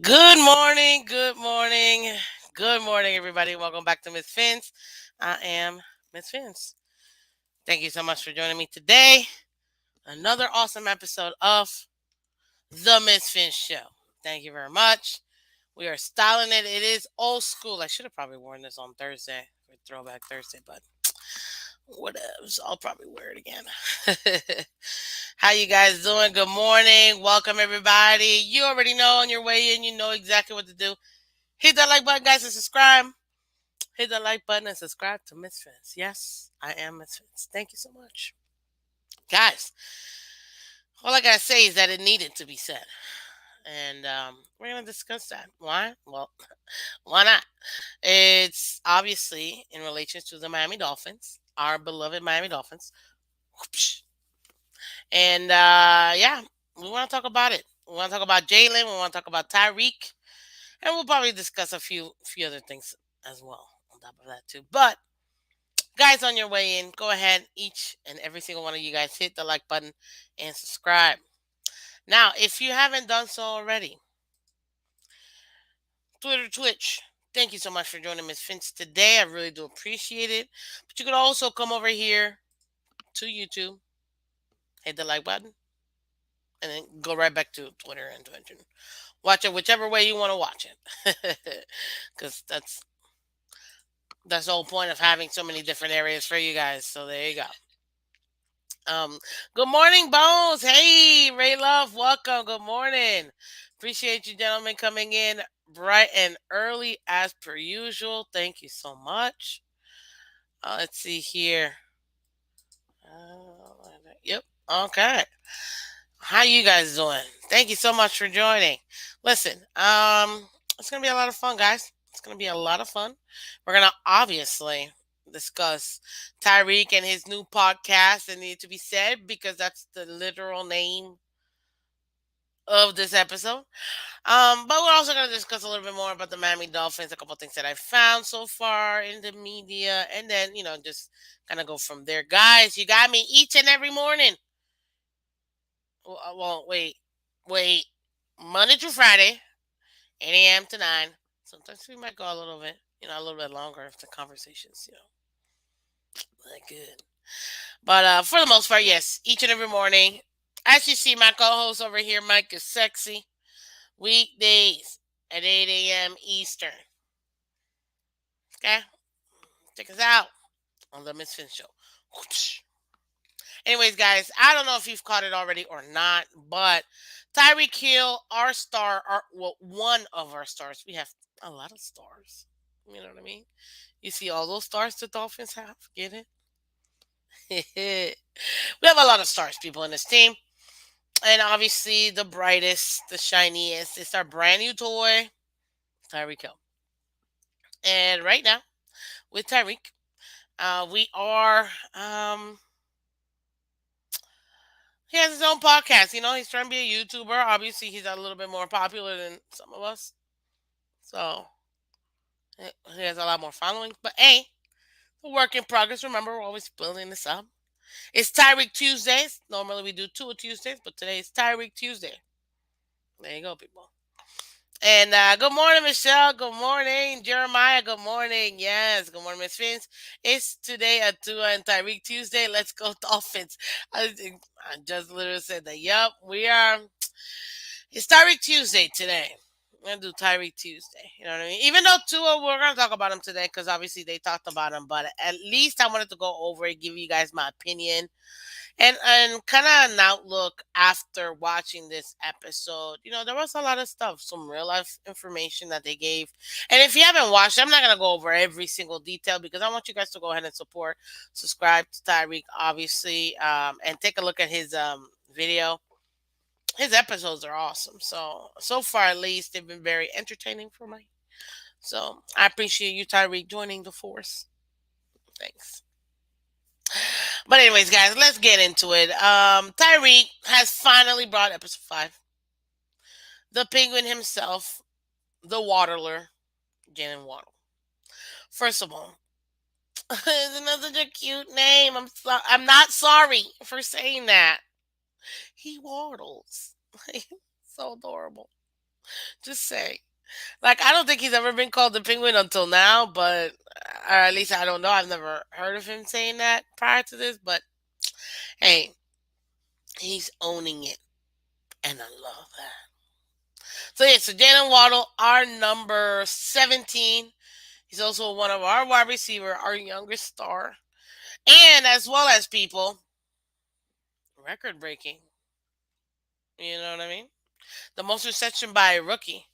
Good morning, good morning, good morning, everybody. Welcome back to Miss Phins. I am Miss Phins. Thank you so much for joining me today. Another awesome episode of The Miss Phins Show. Thank you very much. We are styling it. It is old school. I should have probably worn this on Thursday for Throwback Thursday, but whatever. I'll probably wear it again. How you guys doing? Good morning. Welcome, everybody. You already know on your way in, you know exactly what to do. Hit that like button, guys, and subscribe. Hit the like button and subscribe to Miss Fence. Yes, I am Miss Fence. Thank you so much. Guys, all I gotta say is that it needed to be said. And we're gonna discuss that. Why? Well, why not? It's obviously in relation to the Miami Dolphins, our beloved Miami Dolphins. Whoopsh. And yeah, we want to talk about it. We want to talk about Jalen. We want to talk about Tyreek, and we'll probably discuss a few other things as well on top of that too. But guys, on your way in, go ahead, each and every single one of you guys, hit the like button and subscribe. Now, if you haven't done so already, Twitter, Twitch, thank you so much for joining Miss Finch today. I really do appreciate it. But you could also come over here to YouTube, hit the like button, and then go right back to Twitter and Twitch and watch it whichever way you want to watch it. Because that's the whole point of having so many different areas for you guys. So there you go. Um, Good morning, Bones. Hey, Ray Love, welcome. Good morning. Appreciate you, gentlemen, coming in bright and early as per usual. Thank you so much. Let's see here. Yep. Okay. How you guys doing? Thank you so much for joining. Listen, it's gonna be a lot of fun, guys. It's gonna be a lot of fun. We're gonna obviously discuss Tyreek and his new podcast that need to be said because that's the literal name of this episode. But we're also gonna discuss a little bit more about the Miami Dolphins, a couple of things that I found so far in the media, and then just kind of go from there. Guys, you got me each and every morning. Well, wait. Monday through Friday, 8 a.m. to 9. Sometimes we might go a little bit, a little bit longer if the conversations, that good. But for the most part, yes, each and every morning. As you see, my co-host over here, Mike, is sexy. Weekdays at 8 a.m. Eastern. Okay? Check us out on the Miss Finn Show. Whoosh. Anyways, guys, I don't know if you've caught it already or not, but Tyreek Hill, our star, one of our stars. We have a lot of stars. You know what I mean? You see all those stars the Dolphins have? Get it? We have a lot of stars, people, in this team. And obviously, the brightest, the shiniest, it's our brand new toy, Tyreek Hill. And right now, with Tyreek, we are he has his own podcast. He's trying to be a YouTuber. Obviously, he's a little bit more popular than some of us. So he has a lot more following. But hey, a work in progress. Remember, we're always building this up. It's Tyreek Tuesdays. Normally we do two Tuesdays, but today is Tyreek Tuesday. There you go, people. And good morning, Michelle. Good morning, Jeremiah. Good morning. Yes, good morning, Miss Fins. It's today a Tua and Tyreek Tuesday. Let's go Dolphins. I just literally said that. Yup, we are. It's Tyreek Tuesday today. We're gonna do Tyreek Tuesday. You know what I mean? Even though Tua, we're gonna talk about him today because obviously they talked about him. But at least I wanted to go over it, give you guys my opinion and kind of an outlook after watching this episode. There was a lot of stuff, some real life information that they gave. And if you haven't watched, I'm not gonna go over every single detail because I want you guys to go ahead and subscribe to Tyreek, obviously, and take a look at his video. His episodes are awesome. So far at least they've been very entertaining for me. So I appreciate you, Tyreek, joining the force. Thanks. But anyways, guys, let's get into it. Tyreek has finally brought episode 5. The penguin himself, the waddler, Jalen Waddle. First of all, isn't that such a cute name? I'm not sorry for saying that. He waddles. So adorable. Just say. Like, I don't think he's ever been called the penguin until now, but or at least I don't know. I've never heard of him saying that prior to this, but hey, he's owning it, and I love that. So yeah, so Jalen Waddle, our number 17. He's also one of our wide receiver, our youngest star, and as well as people record breaking. You know what I mean? The most reception by a rookie.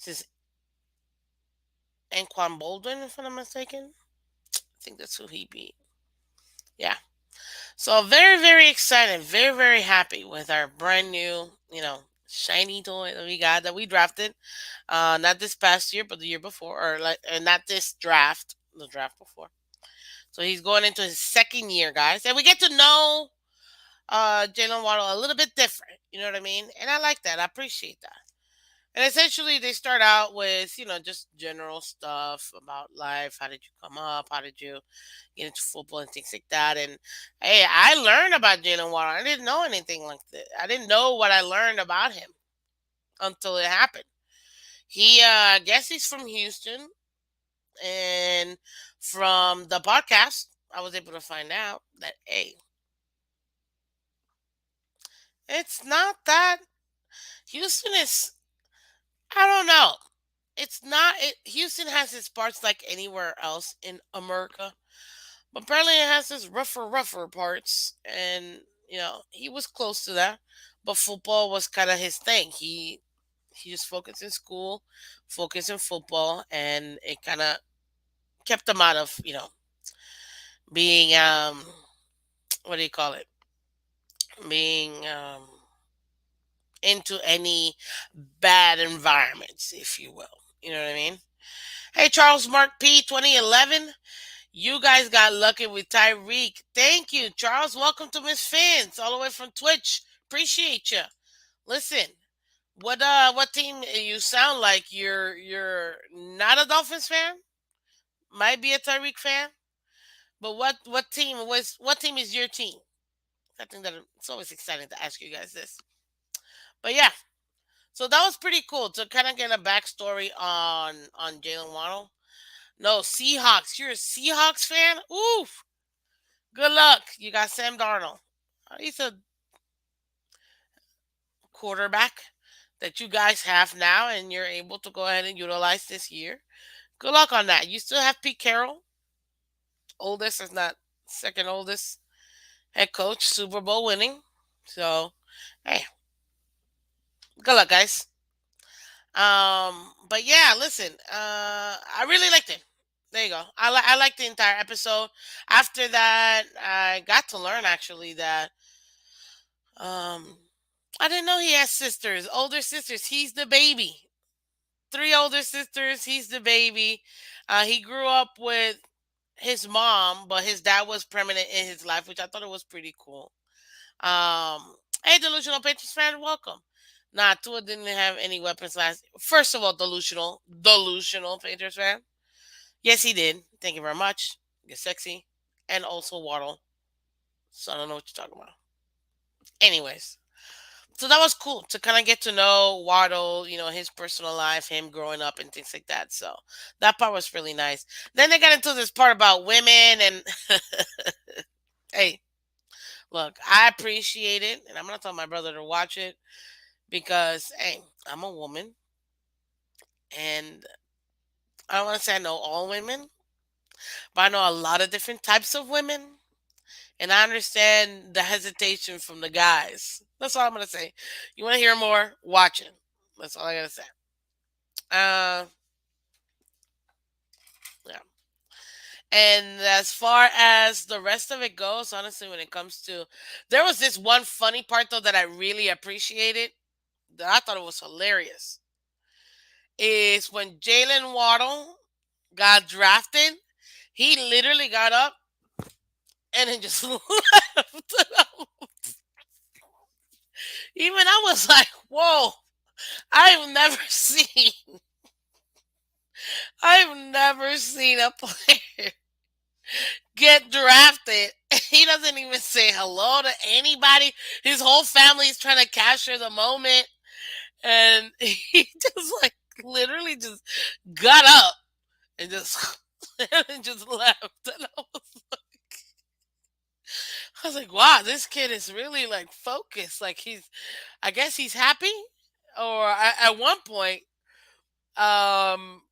This is Anquan Bolden, if I'm not mistaken. I think that's who he beat. Yeah. So very, very excited, very, very happy with our brand new, shiny toy that we got that we drafted. Not this past year, but the year before, or like, and not this draft, the draft before. So he's going into his second year, guys, and we get to know Jalen Waddle a little bit different. You know what I mean? And I like that. I appreciate that. And essentially, they start out with, just general stuff about life. How did you come up? How did you get into football and things like that? And hey, I learned about Jalen Waddle. I didn't know anything like that. I didn't know what I learned about him until it happened. I guess he's from Houston. And from the podcast, I was able to find out that, hey, it's not that Houston is, I don't know. It's not, Houston has its parts like anywhere else in America. But apparently it has its rougher parts. And, he was close to that. But football was kind of his thing. He just focused in school, focused in football, and it kind of kept him out of, being, what do you call it? Being into any bad environments, if you will. You know what I mean? Hey, Charles Mark P, 2011. You guys got lucky with Tyreek. Thank you, Charles. Welcome to Miss Phins, all the way from Twitch. Appreciate you. Listen, what team you sound like? You're not a Dolphins fan. Might be a Tyreek fan, but what team is your team? I think that it's always exciting to ask you guys this. But yeah, so that was pretty cool to kind of get a backstory on Jalen Waddle. No, Seahawks. You're a Seahawks fan? Oof. Good luck. You got Sam Darnold. He's a quarterback that you guys have now, and you're able to go ahead and utilize this year. Good luck on that. You still have Pete Carroll, oldest, if not second oldest head coach, Super Bowl winning. So, hey, good luck, guys. But yeah, listen, I really liked it. There you go. I liked the entire episode. After that, I got to learn actually that um I didn't know he has sisters, older sisters. He's the baby. Three older sisters. He's the baby. He grew up with his mom, but his dad was permanent in his life, which I thought it was pretty cool. Hey, delusional Patriots fan, welcome. Nah, Tua didn't have any weapons last. First of all, delusional Patriots fan. Yes, he did. Thank you very much. Get sexy, and also Waddle. So I don't know what you're talking about. Anyways, so that was cool to kind of get to know Waddle, his personal life, him growing up, and things like that. So that part was really nice. Then they got into this part about women, and hey, look, I appreciate it, and I'm gonna tell my brother to watch it because hey, I'm a woman, and I don't want to say I know all women, but I know a lot of different types of women, and I understand the hesitation from the guys. That's all I'm gonna say. You want to hear more? Watch it. That's all I gotta say. Uh, yeah. And as far as the rest of it goes, honestly, when it comes to, there was this one funny part though that I really appreciated. That I thought it was hilarious. Is when Jalen Waddle got drafted, he literally got up and then just left. Even I was like, "Whoa! I've never seen, I've never seen a player get drafted. He doesn't even say hello to anybody. His whole family is trying to capture the moment, and he just like literally just got up and just and just left. And I was like, wow, this kid is really like focused. Like I guess he's happy. Or at one point, um,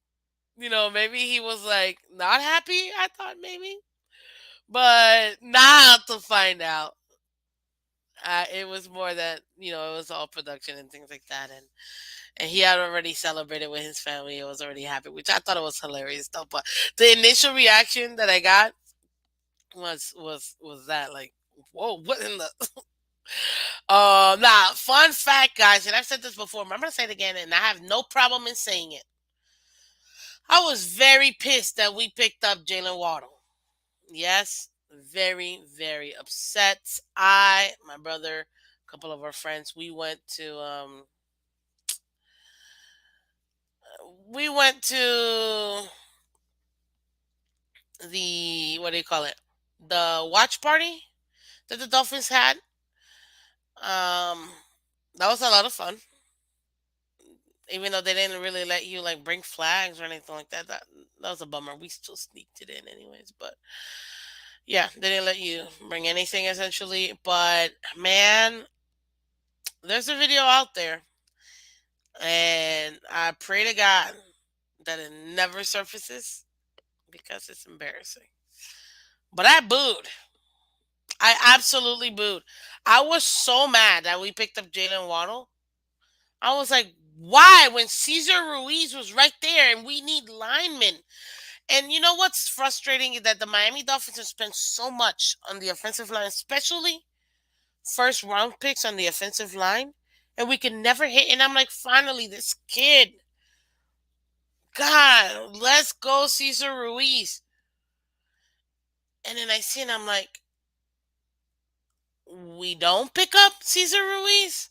maybe he was like not happy. I thought maybe, but not to find out. It was more that it was all production and things like that, and he had already celebrated with his family. He was already happy, which I thought it was hilarious though. But the initial reaction that I got was that like, whoa, what in the now, fun fact, guys, and I've said this before, but I'm gonna say it again, and I have no problem in saying it. I was very pissed that we picked up Jalen Waddle. Yes, very, very upset. My brother, a couple of our friends, we went to the what do you call it? The watch party that the Dolphins had. Um, that was a lot of fun. Even though they didn't really let you like bring flags or anything like that. That was a bummer. We still sneaked it in anyways, but yeah, they didn't let you bring anything essentially. But man, there's a video out there, and I pray to God that it never surfaces because it's embarrassing. But I booed. I absolutely booed. I was so mad that we picked up Jalen Waddle. I was like, why? When Cesar Ruiz was right there and we need linemen. And you know what's frustrating is that the Miami Dolphins have spent so much on the offensive line, especially first round picks on the offensive line, and we can never hit. And I'm like, finally, this kid. God, let's go, Cesar Ruiz. And then I see and I'm like, we don't pick up Cesar Ruiz?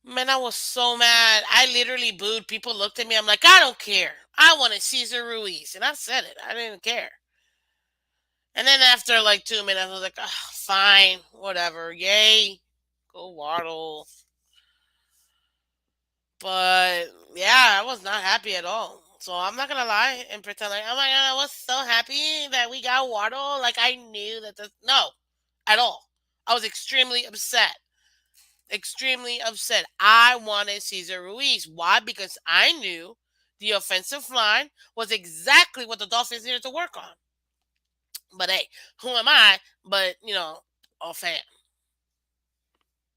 Man, I was so mad. I literally booed. People looked at me. I'm like, I don't care. I wanted Cesar Ruiz. And I said it. I didn't care. And then after like 2 minutes, I was like, oh, fine, whatever. Yay. Go Waddle. But yeah, I was not happy at all. So I'm not gonna lie and pretend like, oh my god, I was so happy that we got Waddle. Like I knew that this no, at all. I was extremely upset. Extremely upset. I wanted Cesar Ruiz. Why? Because I knew the offensive line was exactly what the Dolphins needed to work on. But hey, who am I? But a fan.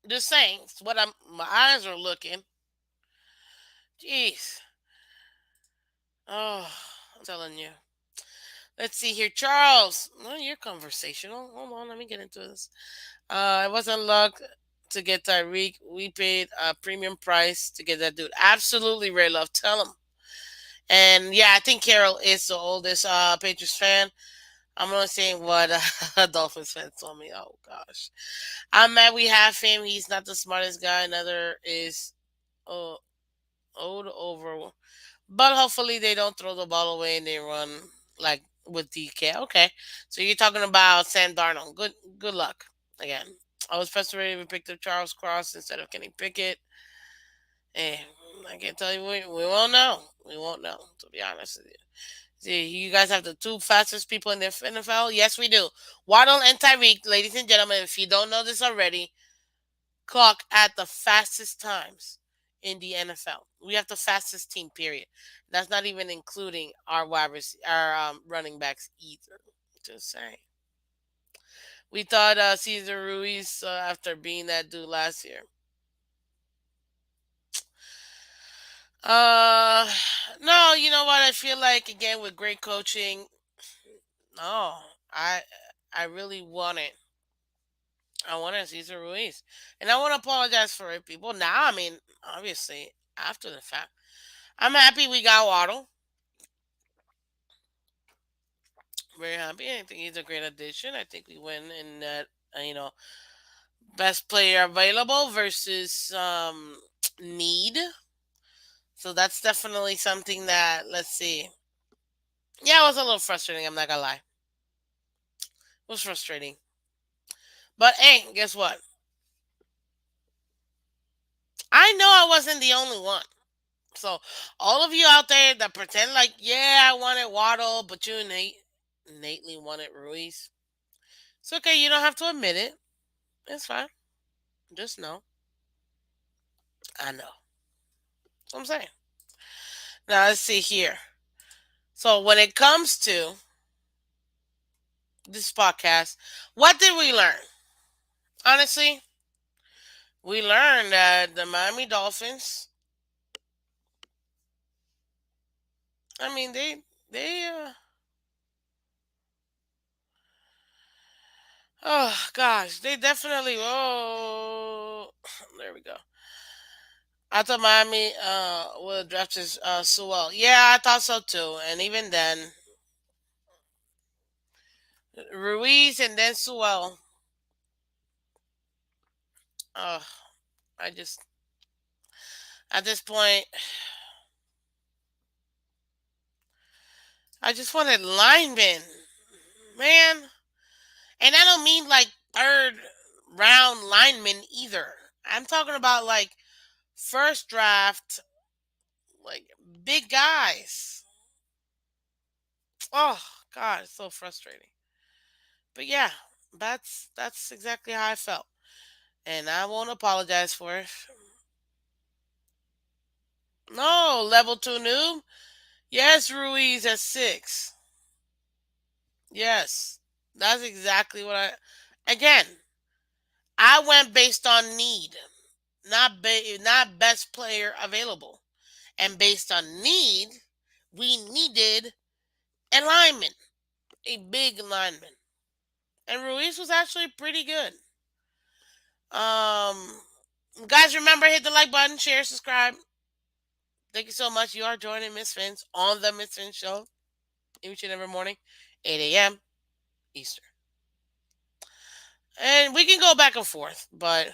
Just saying, it's what my eyes are looking. Jeez. Oh, I'm telling you. Let's see here, Charles. Oh, you're conversational. Hold on, let me get into this. I wasn't luck to get Tyreek. We paid a premium price to get that dude. Absolutely, Ray Love. Tell him. And yeah, I think Carol is the oldest Patriots fan. I'm gonna say what Dolphins fans told me. Oh gosh, I'm mad we have him. He's not the smartest guy. Another is uh, old over. But hopefully they don't throw the ball away and they run like with DK. Okay, so you're talking about Sam Darnold. Good luck again. I was frustrated we picked up Charles Cross instead of Kenny Pickett. Eh, I can tell you we won't know. We won't know, to be honest with you. See, you guys have the two fastest people in the NFL? Yes, we do. Waddle and Tyreek, ladies and gentlemen, if you don't know this already, clock at the fastest times in the NFL. We have the fastest team, period. That's not even including our running backs either. Just saying. We thought Cesar Ruiz, after being that dude last year. Uh, no, you know what? I feel like again with great coaching. No, I I really want it. I wanted Cesar Ruiz, and I want to apologize for it, people. Now, I mean, obviously after the fact, I'm happy we got Waddle. Very happy. I think he's a great addition. I think we win in that. Best player available versus need. So that's definitely something that let's see. Yeah, it was a little frustrating. I'm not gonna lie. It was frustrating. But hey, guess what? I know I wasn't the only one. So all of you out there that pretend like, yeah, I wanted Waddle, but you innately wanted Ruiz. It's okay. You don't have to admit it. It's fine. Just know. I know. That's what I'm saying. Now let's see here. So when it comes to this podcast, what did we learn? Honestly, we learned that the Miami Dolphins. I mean, they. Oh gosh, they definitely. Oh, there we go. I thought Miami would draft his Sewell. Yeah, I thought so too. And even then, Ruiz and then Sewell. Uh, I just at this point, I just wanted linemen, man. And I don't mean like third round linemen either. I'm talking about like first draft, like big guys. Oh God, it's so frustrating. But yeah, that's exactly how I felt, and I won't apologize for it. No, level two noob. Yes, Ruiz at 6. Yes, that's exactly what I. Again, I went based on need, not best player available, and based on need, we needed a lineman, a big lineman, and Ruiz was actually pretty good. Guys, remember hit the like button, share, subscribe. Thank you so much. You are joining Miss Fins on the Miss Fins Show each and every morning, 8 a.m. Eastern. And we can go back and forth, but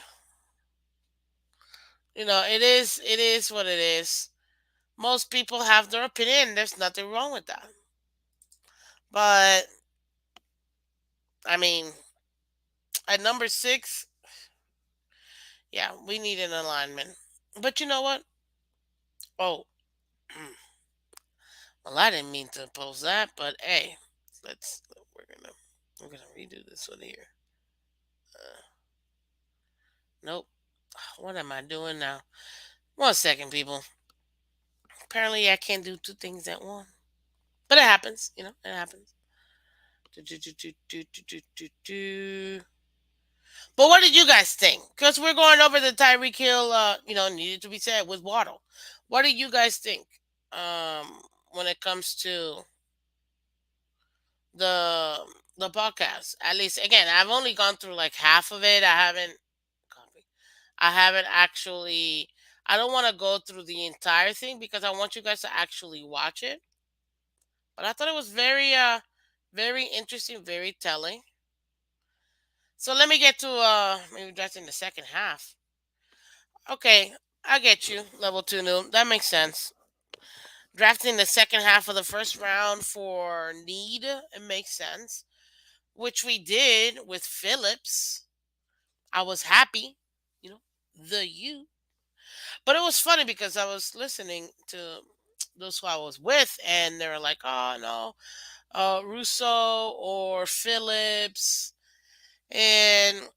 it is what it is. Most people have their opinion. There's nothing wrong with that. But I mean, at number 6, yeah, we need an alignment. But you know what? Oh, well, I didn't mean to post that, but hey, let's we're gonna we're gonna redo this one here. Uh, nope. What am I doing now? One second, people. Apparently, I can't do two things at once. But it happens, it happens. Do, do, do, do, do, do, do, do, do. But what did you guys think? Because we're going over the Tyreek Hill, needed to be said with Waddle. What do you guys think when it comes to the the podcast? At least, again, I've only gone through like half of it. Copy. I haven't actually. I don't want to go through the entire thing because I want you guys to actually watch it. But I thought it was very interesting, very telling. So let me get to maybe that's in the second half. Okay, I get you. Level two new. That makes sense. Drafting the second half of the first round for need, it makes sense. Which we did with Phillips. I was happy, you know, the you. But it was funny because I was listening to those who I was with, and they were like, "Oh no, Russo or Phillips," and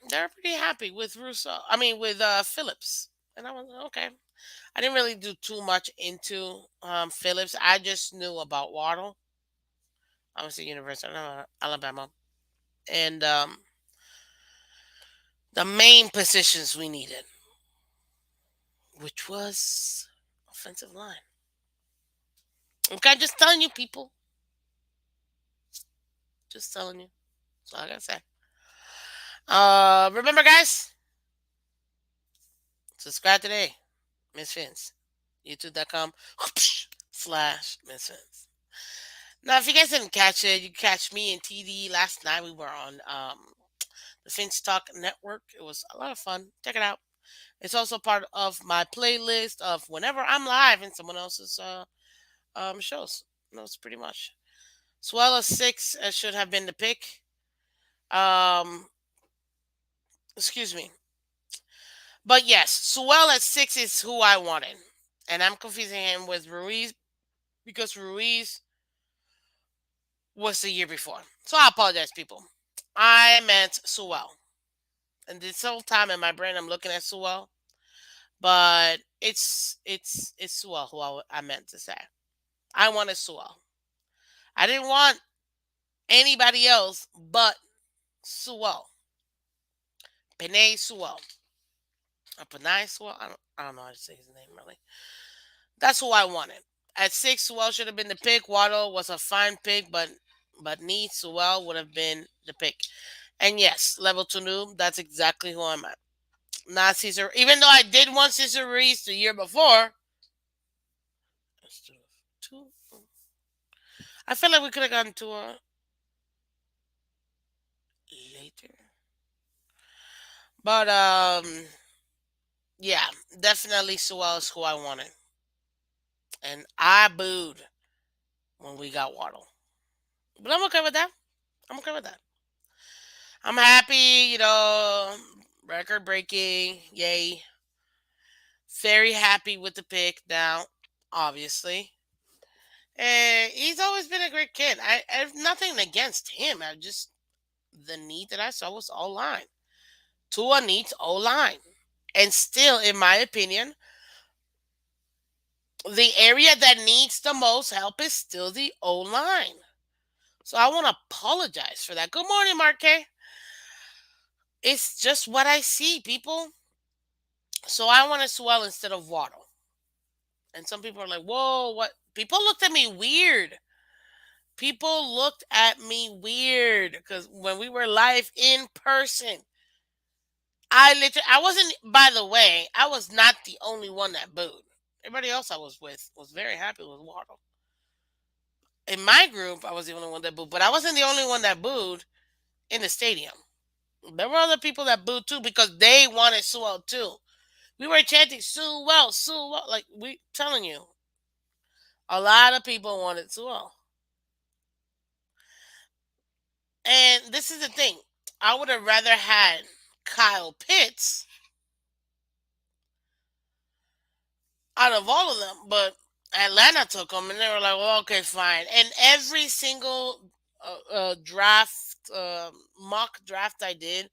they're pretty happy with Russo. I mean, with Phillips, and I was okay. I didn't really do too much into Phillips. I just knew about Waddle. Obviously, University of Alabama, and the main positions we needed, which was offensive line. Okay, just telling you, people. Just telling you. That's all I gotta say. Remember, guys, subscribe today, Miss Fins. YouTube.com slash Miss Fins. Now, if you guys didn't catch it, you catch me and TD last night. We were on the Finch Talk Network. It was a lot of fun. Check it out. It's also part of my playlist of whenever I'm live in someone else's shows. That's pretty much. Swell of 6 should have been the pick. Um, excuse me. But yes, Sewell at 6 is who I wanted. And I'm confusing him with Ruiz because Ruiz was the year before. So I apologize, people. I meant Sewell. And this whole time in my brain, I'm looking at Sewell, but it's Sewell who I meant to say. I wanted Sewell. I didn't want anybody else but Sewell. Panay Sewell. Or Panay Sewell. I don't know how to say his name really. That's who I wanted. At 6, Sewell should have been the pick. Waddle was a fine pick, but Neat Sewell would have been the pick. And yes, level 2 noob, that's exactly who I'm at. Not Caesar. Even though I did want Caesar Reese the year before. Two. I feel like we could have gotten to a later. But yeah, definitely Sewell is who I wanted. And I booed when we got Waddle. But I'm okay with that. I'm okay with that. I'm happy, record breaking. Yay. Very happy with the pick now, obviously. And he's always been a great kid. I have nothing against him. I just, the need that I saw was O line. Tua needs O line. And still, in my opinion, the area that needs the most help is still the O line. So I want to apologize for that. Good morning, Mark K. It's just what I see, people. So I want to swell instead of Waddle. And some people are like, whoa, what? People looked at me weird. People looked at me weird because when we were live in person, I wasn't, by the way, I was not the only one that booed. Everybody else I was with was very happy with Waddle. In my group, I was the only one that booed, but I wasn't the only one that booed in the stadium. There were other people that booed too because they wanted Sewell too. We were chanting Sewell, Sewell, like we telling you, a lot of people wanted Sewell. And this is the thing, I would have rather had Kyle Pitts out of all of them, but Atlanta took him, and they were like, "Well, okay, fine." And every single draft, mock draft I did,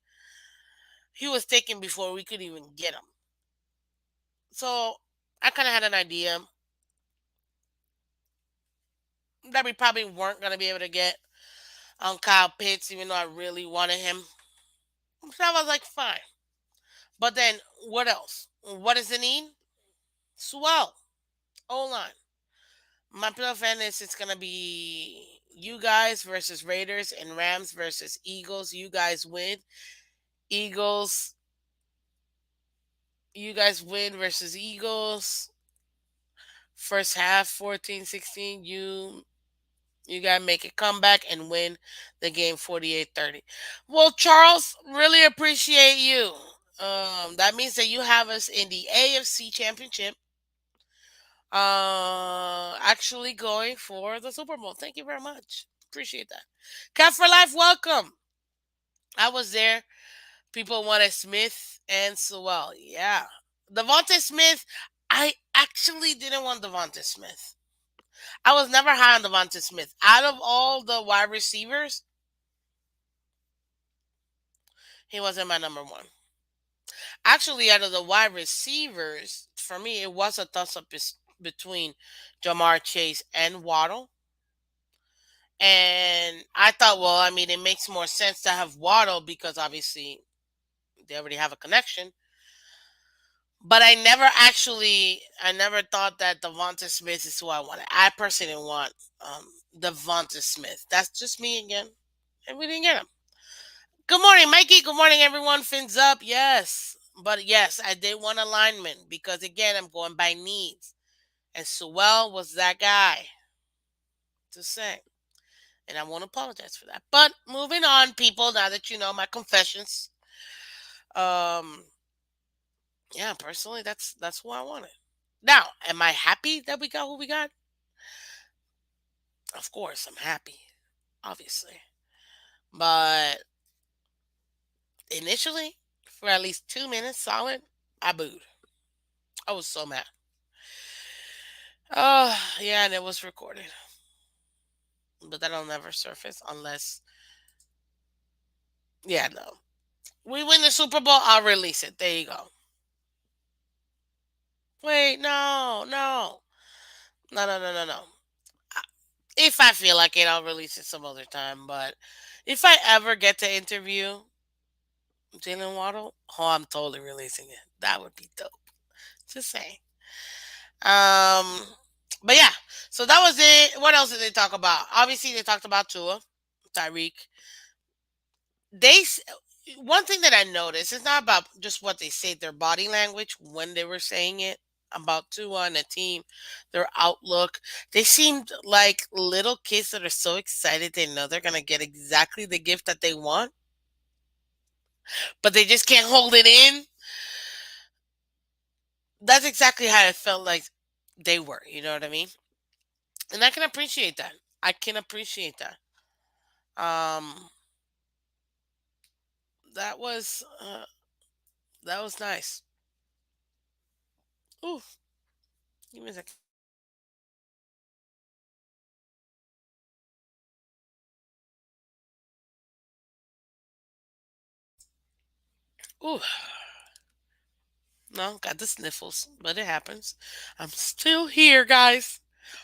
he was taken before we could even get him. So I kind of had an idea that we probably weren't going to be able to get on Kyle Pitts, even though I really wanted him. So I was like, fine. But then, what else? What is the need? Swell. O line. My playoff fantasy is gonna be you guys versus Raiders and Rams versus Eagles. You guys win. Eagles. You guys win versus Eagles. First half 14-16. You gotta make a comeback and win the game 48-30. Well, Charles, really appreciate you. That means that you have us in the AFC Championship. Actually going for the Super Bowl. Thank you very much. Appreciate that. Cat for Life, welcome. I was there. People wanted Smith and Sewell. Yeah. Devontae Smith, I actually didn't want Devontae Smith. I was never high on Devontae Smith. Out of all the wide receivers, he wasn't my number one. Actually, out of the wide receivers, for me, it was a toss up between Jamar Chase and Waddle. And I thought, well, I mean, it makes more sense to have Waddle because obviously they already have a connection. But I never thought that Devonta Smith is who I wanted. I personally didn't want Devonta Smith. That's just me again. And we didn't get him. Good morning, Mikey. Good morning, everyone. Fins up. Yes. But yes, I did want a lineman because, again, I'm going by needs. And Sewell was that guy to say. And I won't apologize for that. But moving on, people, now that you know my confessions, um, yeah, personally, that's who I wanted. Now, am I happy that we got who we got? Of course, I'm happy, obviously. But initially, for at least 2 minutes solid, I booed. I was so mad. Oh, yeah, and it was recorded. But that'll never surface unless, yeah, no. We win the Super Bowl, I'll release it. There you go. Wait, no, no. No, no, no, no, no. If I feel like it, I'll release it some other time. But if I ever get to interview Jalen Waddle, oh, I'm totally releasing it. That would be dope. Just saying. Um, but yeah, so that was it. What else did they talk about? Obviously, they talked about Tua, Tyreek. They s- One thing that I noticed is not about just what they say, their body language when they were saying it about Tua and the team, their outlook. They seemed like little kids that are so excited they know they're gonna get exactly the gift that they want, but they just can't hold it in. That's exactly how I felt like they were. You know what I mean? And I can appreciate that. I can appreciate that. Um, that was that was nice. Ooh, give me a second. Ooh, no, got the sniffles, but it happens. I'm still here, guys,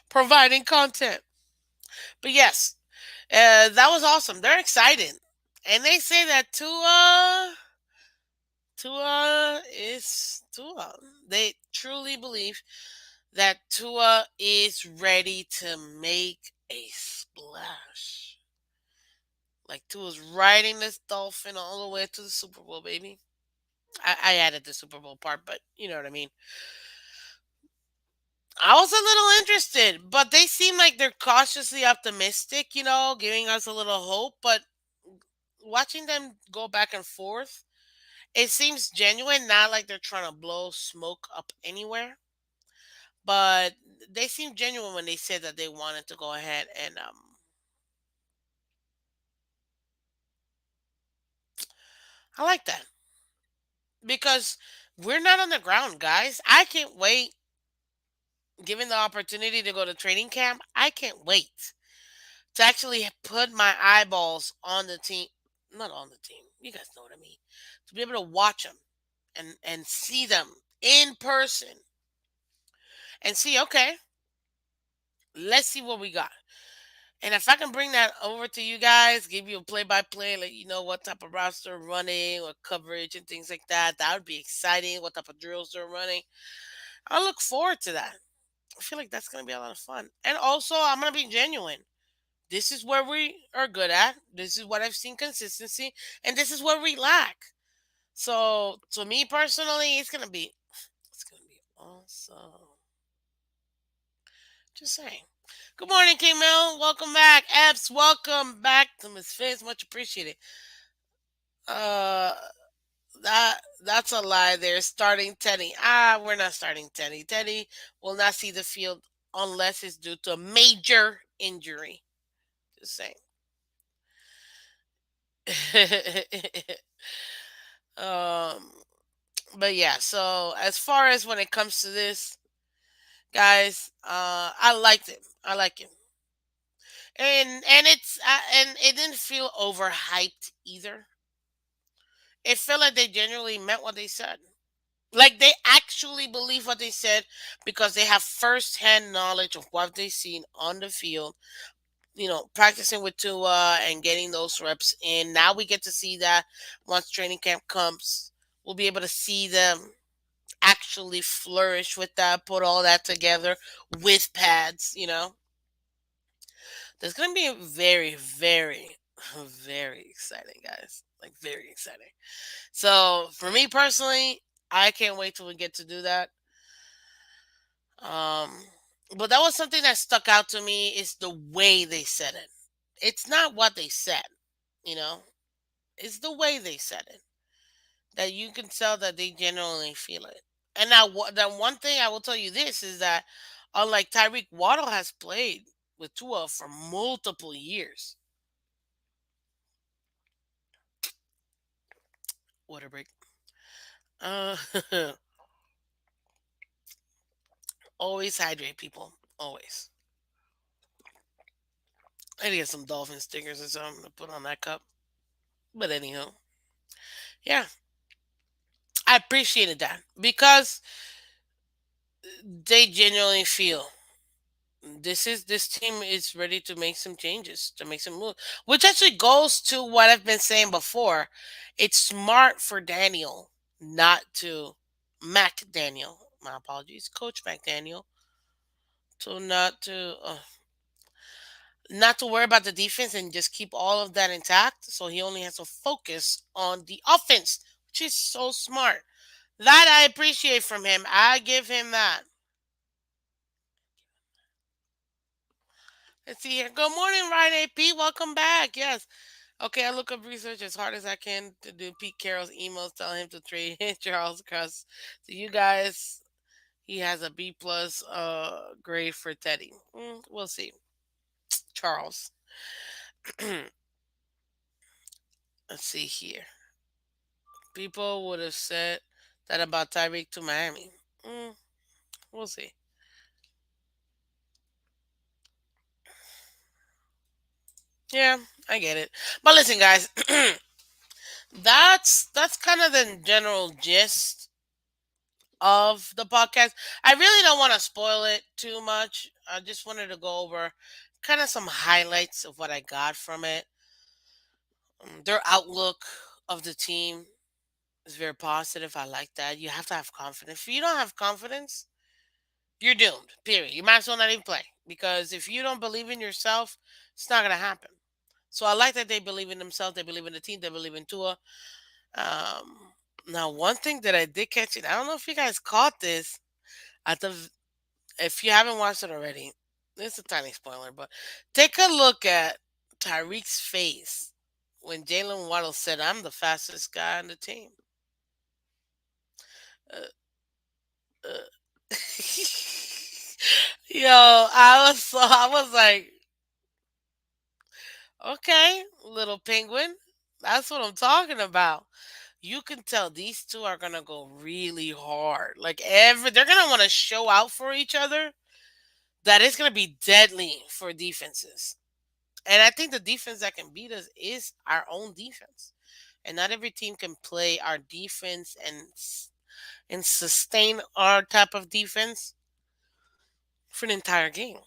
providing content. But yes, that was awesome. They're excited, and they say that Tua is Tua. They truly believe that Tua is ready to make a splash. Like Tua's riding this dolphin all the way to the Super Bowl, baby. I added the Super Bowl part, but you know what I mean. I was a little interested, but they seem like they're cautiously optimistic, giving us a little hope. But watching them go back and forth, it seems genuine, not like they're trying to blow smoke up anywhere. But they seem genuine when they said that they wanted to go ahead and I like that because we're not on the ground, guys. I can't wait. Given the opportunity to go to training camp, I can't wait to actually put my eyeballs on the team, not on the team. You guys know what I mean. To be able to watch them and see them in person and see, okay, let's see what we got. And if I can bring that over to you guys, give you a play by play, let you know what type of routes they're running or coverage and things like that, that would be exciting. What type of drills they're running. I look forward to that. I feel like that's going to be a lot of fun. And also, I'm going to be genuine. This is where we are good at. This is what I've seen consistency, and this is where we lack. So, to me personally, it's gonna be awesome. Just saying. Good morning, King Mel. Welcome back, Epps. Welcome back to Miss Fizz. Much appreciated. Uh, that's a lie. They're starting Teddy. We're not starting Teddy. Teddy will not see the field unless it's due to a major injury. Just saying. um, but yeah. So as far as when it comes to this, guys, I liked it. I like it, and it didn't feel overhyped either. It felt like they genuinely meant what they said. Like they actually believe what they said because they have first-hand knowledge of what they've seen on the field. Practicing with Tua and getting those reps in. Now we get to see that once training camp comes, we'll be able to see them actually flourish with that, put all that together with pads. There's going to be very, very, very exciting, guys. Like, very exciting. So, for me personally, I can't wait till we get to do that. Um, but that was something that stuck out to me is the way they said it. It's not what they said, you know, it's the way they said it that you can tell that they genuinely feel it. And now, the one thing I will tell you this is that, unlike Tyreek Waddle has played with Tua for multiple years. Water break. Uh, always hydrate, people. Always. I need to get some dolphin stickers or something to put on that cup. But anyhow, yeah, I appreciated that because they genuinely feel this team is ready to make some changes, to make some moves, which actually goes to what I've been saying before. It's smart for Daniel not to McDaniel. My apologies, Coach McDaniel, to not to worry about the defense and just keep all of that intact. So he only has to focus on the offense, which is so smart. That I appreciate from him. I give him that. Let's see here. Good morning, Ryan AP. Welcome back. Yes. Okay, I look up research as hard as I can to do Pete Carroll's emails telling him to trade Charles Cross. So you guys, he has a B plus grade for Teddy. We'll see. Charles. Let's see here. People would have said that about Tyreek to Miami. Mm, we'll see. Yeah, I get it. But listen, guys, that's kind of the general gist of the podcast. I really don't want to spoil it too much. I just wanted to go over kind of some highlights of what I got from it. Their outlook of the team is very positive. I like that. You have to have confidence. If you don't have confidence, you're doomed. Period. You might as well not even play because if you don't believe in yourself, it's not gonna happen. So I like that they believe in themselves. They believe in the team. They believe in Tua. Um, Now, one thing that I did catch it. I don't know if you guys caught this at the if you haven't watched it already, it's a tiny spoiler, but take a look at Tyreek's face when Jalen Waddle said, "I'm the fastest guy on the team." Uh, uh. Yo, I was like, okay, little penguin, that's what I'm talking about. You can tell these two are gonna go really hard. Like they're gonna want to show out for each other. That is gonna be deadly for defenses. And I think the defense that can beat us is our own defense. And not every team can play our defense and sustain our type of defense for an entire game.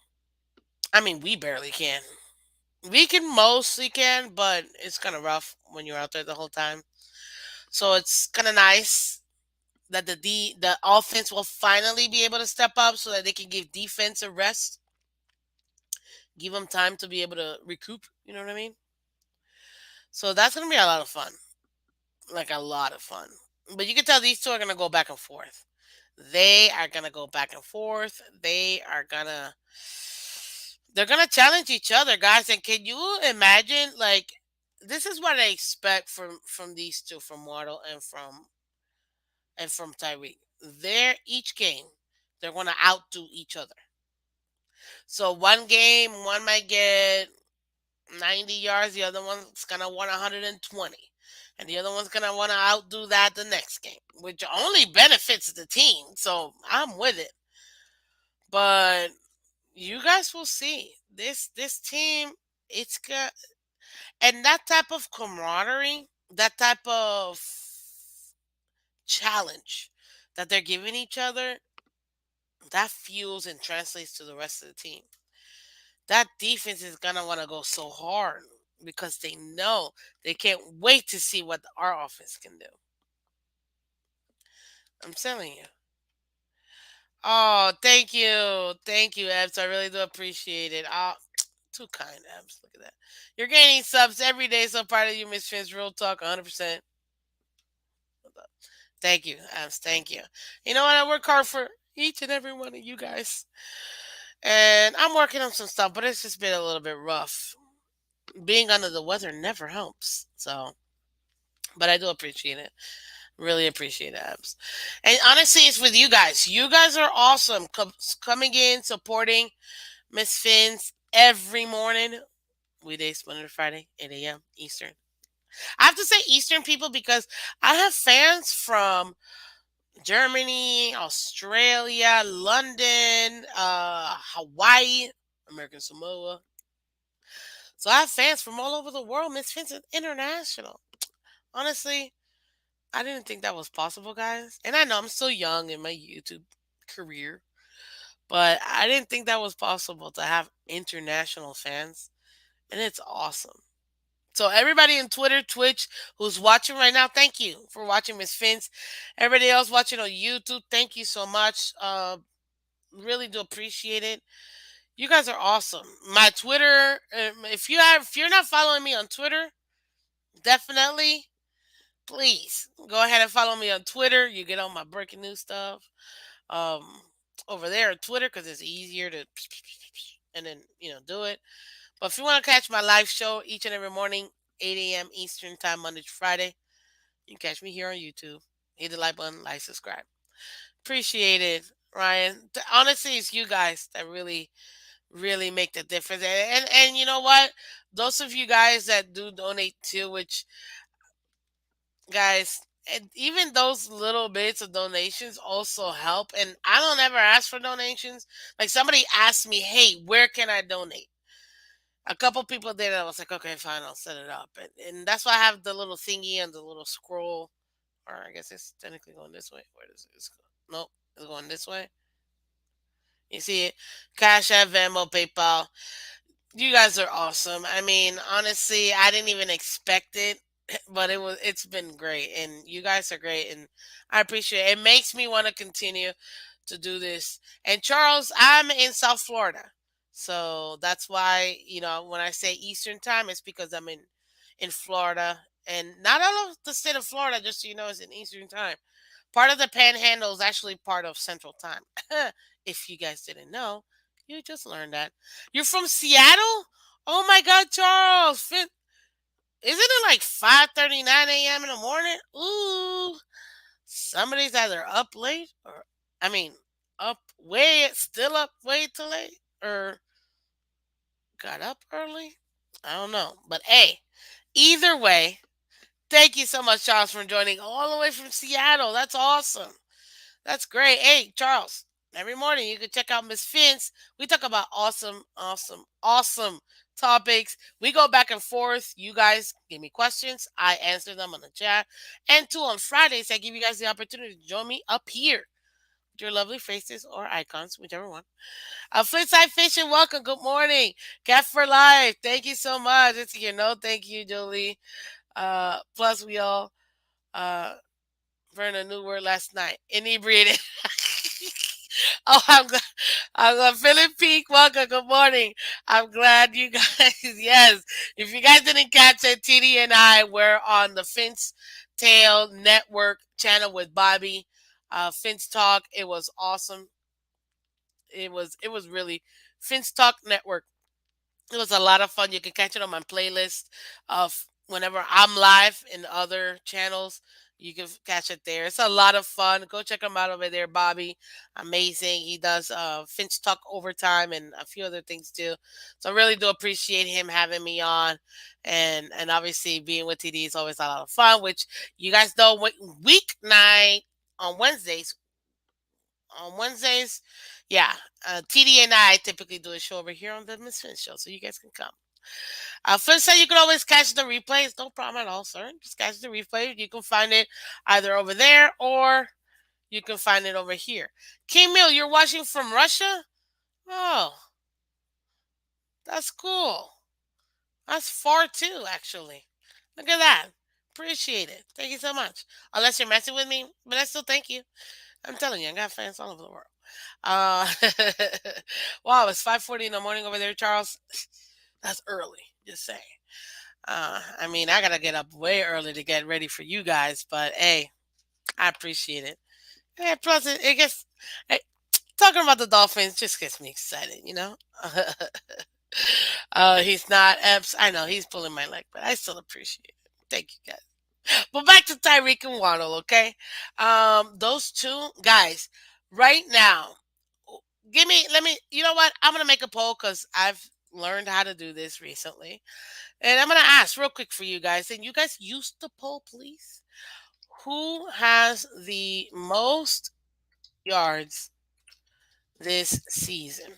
I mean, we barely can. We can mostly can, but it's kind of rough when you're out there the whole time. So it's kind of nice that the offense will finally be able to step up so that they can give defense a rest, give them time to be able to recoup. You know what I mean? So that's gonna be a lot of fun. Like a lot of fun. But you can tell these two are gonna go back and forth. They are gonna go back and forth. They're gonna challenge each other, guys. And can you imagine like this is what I expect from these two, from Waddle and from Tyreek. They're each game, they're gonna outdo each other. So one game, one might get 90 yards, the other one's gonna want 120. And the other one's gonna want to outdo that the next game, which only benefits the team. So I'm with it. But you guys will see. This team, it's got and that type of camaraderie, that type of challenge that they're giving each other, that fuels and translates to the rest of the team. That defense is gonna want to go so hard because they know they can't wait to see what our offense can do. I'm telling you. Oh, thank you, Ebs. I really do appreciate it. Too kind, Ebs. Look at that. You're gaining subs every day, so proud of you, Miss Fins. Real talk, 100%. Thank you, Ebs. Thank you. You know what? I work hard for each and every one of you guys, and I'm working on some stuff, but it's just been a little bit rough. Being under the weather never helps. So, but I do appreciate it. Really appreciate it, Abs. And honestly, it's with you guys. You guys are awesome. Coming in, supporting Miss Fins every morning. Weekdays, Monday to Friday, 8 a.m. Eastern. I have to say Eastern people because I have fans from Germany, Australia, London, Hawaii, American Samoa. So I have fans from all over the world. Miss Phins is international. Honestly, I didn't think that was possible, guys. And I know I'm still young in my YouTube career, but I didn't think that was possible to have international fans. And it's awesome. So everybody in Twitter, Twitch, who's watching right now, thank you for watching Miss Fins. Everybody else watching on YouTube, thank you so much. Really do appreciate it. You guys are awesome. My Twitter, if you're not following me on Twitter, definitely please go ahead and follow me on Twitter. You get all my breaking news stuff um, over there on Twitter because it's easier to and then do it. But if you want to catch my live show each and every morning, 8 a.m. Eastern Time, Monday to Friday, you can catch me here on YouTube. Hit the like button, like, subscribe. Appreciate it, Ryan. Honestly, it's you guys that really make the difference. And you know what? Those of you guys that do donate too, which guys, and even those little bits of donations also help. And I don't ever ask for donations. Like somebody asked me, "Hey, where can I donate?" A couple people did. I was like, "Okay, fine, I'll set it up." And that's why I have the little thingy and the little scroll, or I guess it's technically going this way. Where does this go? Nope, it's going this way. You see it? Cash App, Venmo, PayPal. You guys are awesome. I mean, honestly, I didn't even expect it, but it's been great and you guys are great and I appreciate it. It makes me want to continue to do this. And Charles, I'm in South Florida. So that's why, when I say Eastern time, it's because I'm in Florida and not all of the state of Florida, just so you know, is in Eastern time. Part of the panhandle is actually part of Central Time. If you guys didn't know, you just learned that. You're from Seattle? Oh my God, Charles! Isn't it like 5:39 a.m. in the morning? Ooh, somebody's either up late or, I mean, still up way too late, or got up early. I don't know, but hey, either way, thank you so much, Charles, for joining all the way from Seattle. That's awesome. That's great. Hey, Charles, every morning you can check out Miss Phins. We talk about awesome, awesome, awesome topics. We go back and forth. You guys give me questions. I answer them on the chat. And two, on Fridays, I give you guys the opportunity to join me up here with your lovely faces or icons, whichever one. Flipside Fishing, welcome. Good morning. Cat for Life, thank you so much. It's your no, thank you, Jolie. Plus, we all learned a new word last night. Inebriated. Oh, I'm glad. Philip Peak, welcome. Good morning. I'm glad you guys, yes. If you guys didn't catch it, TD and I were on the Finch Tail Network channel with Bobby. Finch Talk. It was awesome. It was really Finch Talk Network. It was a lot of fun. You can catch it on my playlist of whenever I'm live in other channels. You can catch it there. It's a lot of fun. Go check him out over there, Bobby. Amazing. He does Finch Talk Overtime and a few other things too. So I really do appreciate him having me on. And obviously being with TD is always a lot of fun, which you guys know weeknight on Wednesdays. On Wednesdays, yeah, TD and I typically do a show over here on the Miss Finn Show, so you guys can come. First, say you can always catch the replays. No problem at all, sir. Just catch the replay. You can find it either over there or you can find it over here. King Mill, you're watching from Russia? Oh, that's cool. That's far too, actually. Look at that. Appreciate it. Thank you so much. Unless you're messing with me, but I still thank you. I'm telling you, I got fans all over the world. Uh, wow, it's 5:40 in the morning over there, Charles. That's early. Just saying. I mean, I gotta get up way early to get ready for you guys, but hey, I appreciate it. Yeah, plus it gets hey, talking about the Dolphins just gets me excited. He's not Epps. I know he's pulling my leg, but I still appreciate it. Thank you guys. But back to Tyreek and Waddle, okay? Those two guys right now. Let me. You know what? I'm gonna make a poll because I've learned how to do this recently, and I'm gonna ask real quick for you guys. And you guys use the poll, please. Who has the most yards this season?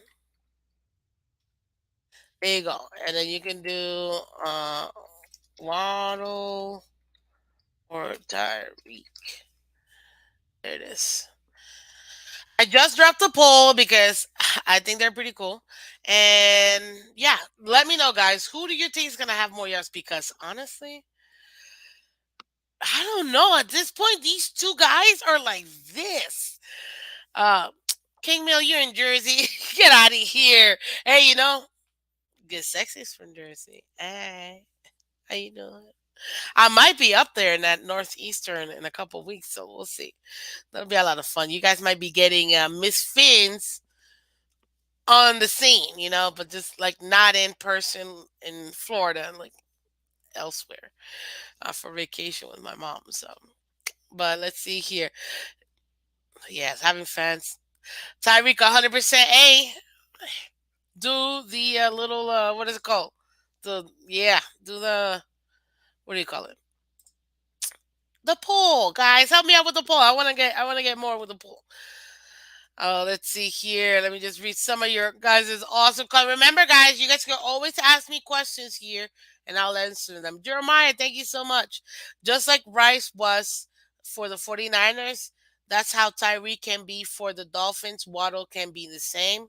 There you go. And then you can do Waddle or Tyreek. There it is. I just dropped a poll because I think they're pretty cool. And yeah, let me know, guys. Who do you think is going to have more yards? Because honestly, I don't know. At this point, these two guys are like this. Uh, King Mill, you're in Jersey. Get out of here. Hey, Get Sexy's from Jersey. Hey, how you doing? I might be up there in that northeastern in a couple weeks, so we'll see. That'll be a lot of fun. You guys might be getting Miss Phins on the scene, but just like not in person in Florida, like elsewhere for vacation with my mom. So, but let's see here. Yes, having fans. Tyreek 100% A. Do the little what is it called? Do the what do you call it? The poll, guys. Help me out with the poll. I want to get more with the poll. Let's see here. Let me just read some of your guys' awesome comments. Remember, guys, you guys can always ask me questions here and I'll answer them. Jeremiah, thank you so much. Just like Rice was for the 49ers, that's how Tyreek can be for the Dolphins. Waddle can be the same.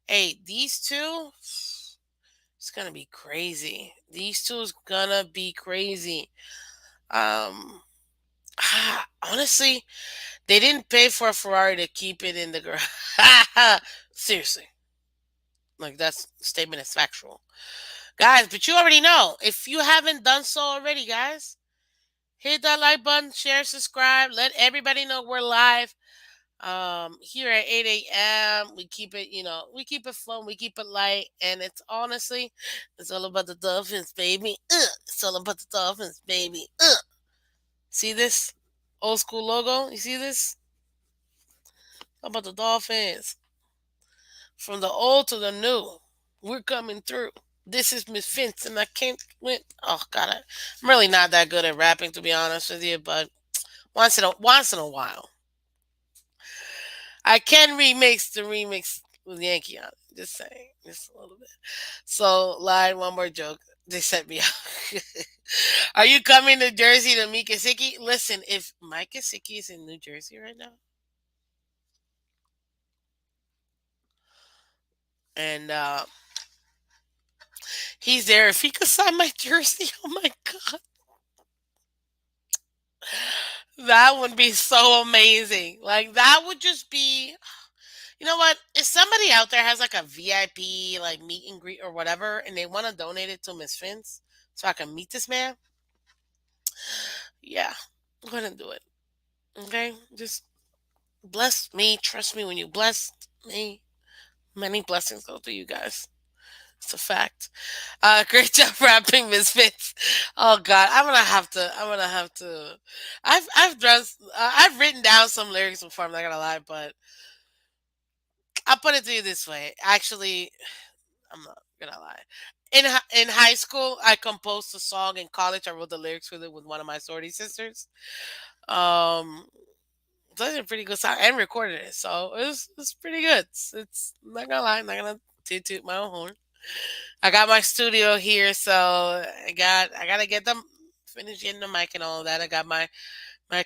Hey, these two, it's gonna be crazy. These two is gonna be crazy. Um, honestly, they didn't pay for a Ferrari to keep it in the garage. Seriously, like that statement is factual, guys. But you already know. If you haven't done so already, guys, hit that like button, share, subscribe. Let everybody know we're live. Here at 8 a.m. We keep it fun, we keep it light, and it's all about the Dolphins, baby. It's all about the Dolphins, baby. See this old school logo? You see this? How about the Dolphins? From the old to the new, we're coming through. This is Miss Phins, and I can't win. Oh God, I'm really not that good at rapping, to be honest with you. But once in a while, I can remix the remix with Yankee on it. Just saying, just a little bit. So, line one more joke. They set me up. Are you coming to Jersey to meet Kasiki? Listen, if Mike Kasiki is in New Jersey right now, and he's there, if he could sign my jersey, oh my God, that would be so amazing. Like, that would just be. You know what? If somebody out there has like a VIP, like meet and greet or whatever, and they want to donate it to Miss Fins so I can meet this man, yeah, go ahead and do it. Okay? Just bless me. Trust me when you bless me. Many blessings go to you guys. It's a fact. Great job rapping, Miss Fitz. Oh God, I'm gonna have to. I'm gonna have to. I've written down some lyrics before. I'm not gonna lie, but I'll put it to you this way. Actually, I'm not gonna lie. In high school, I composed a song. In college, I wrote the lyrics with it with one of my sorority sisters. Um, so it's a pretty good song and recorded it, so it's pretty good. It's not gonna lie, not gonna toot my own horn. I got my studio here, so I gotta get them finish getting the mic and all of that. I got my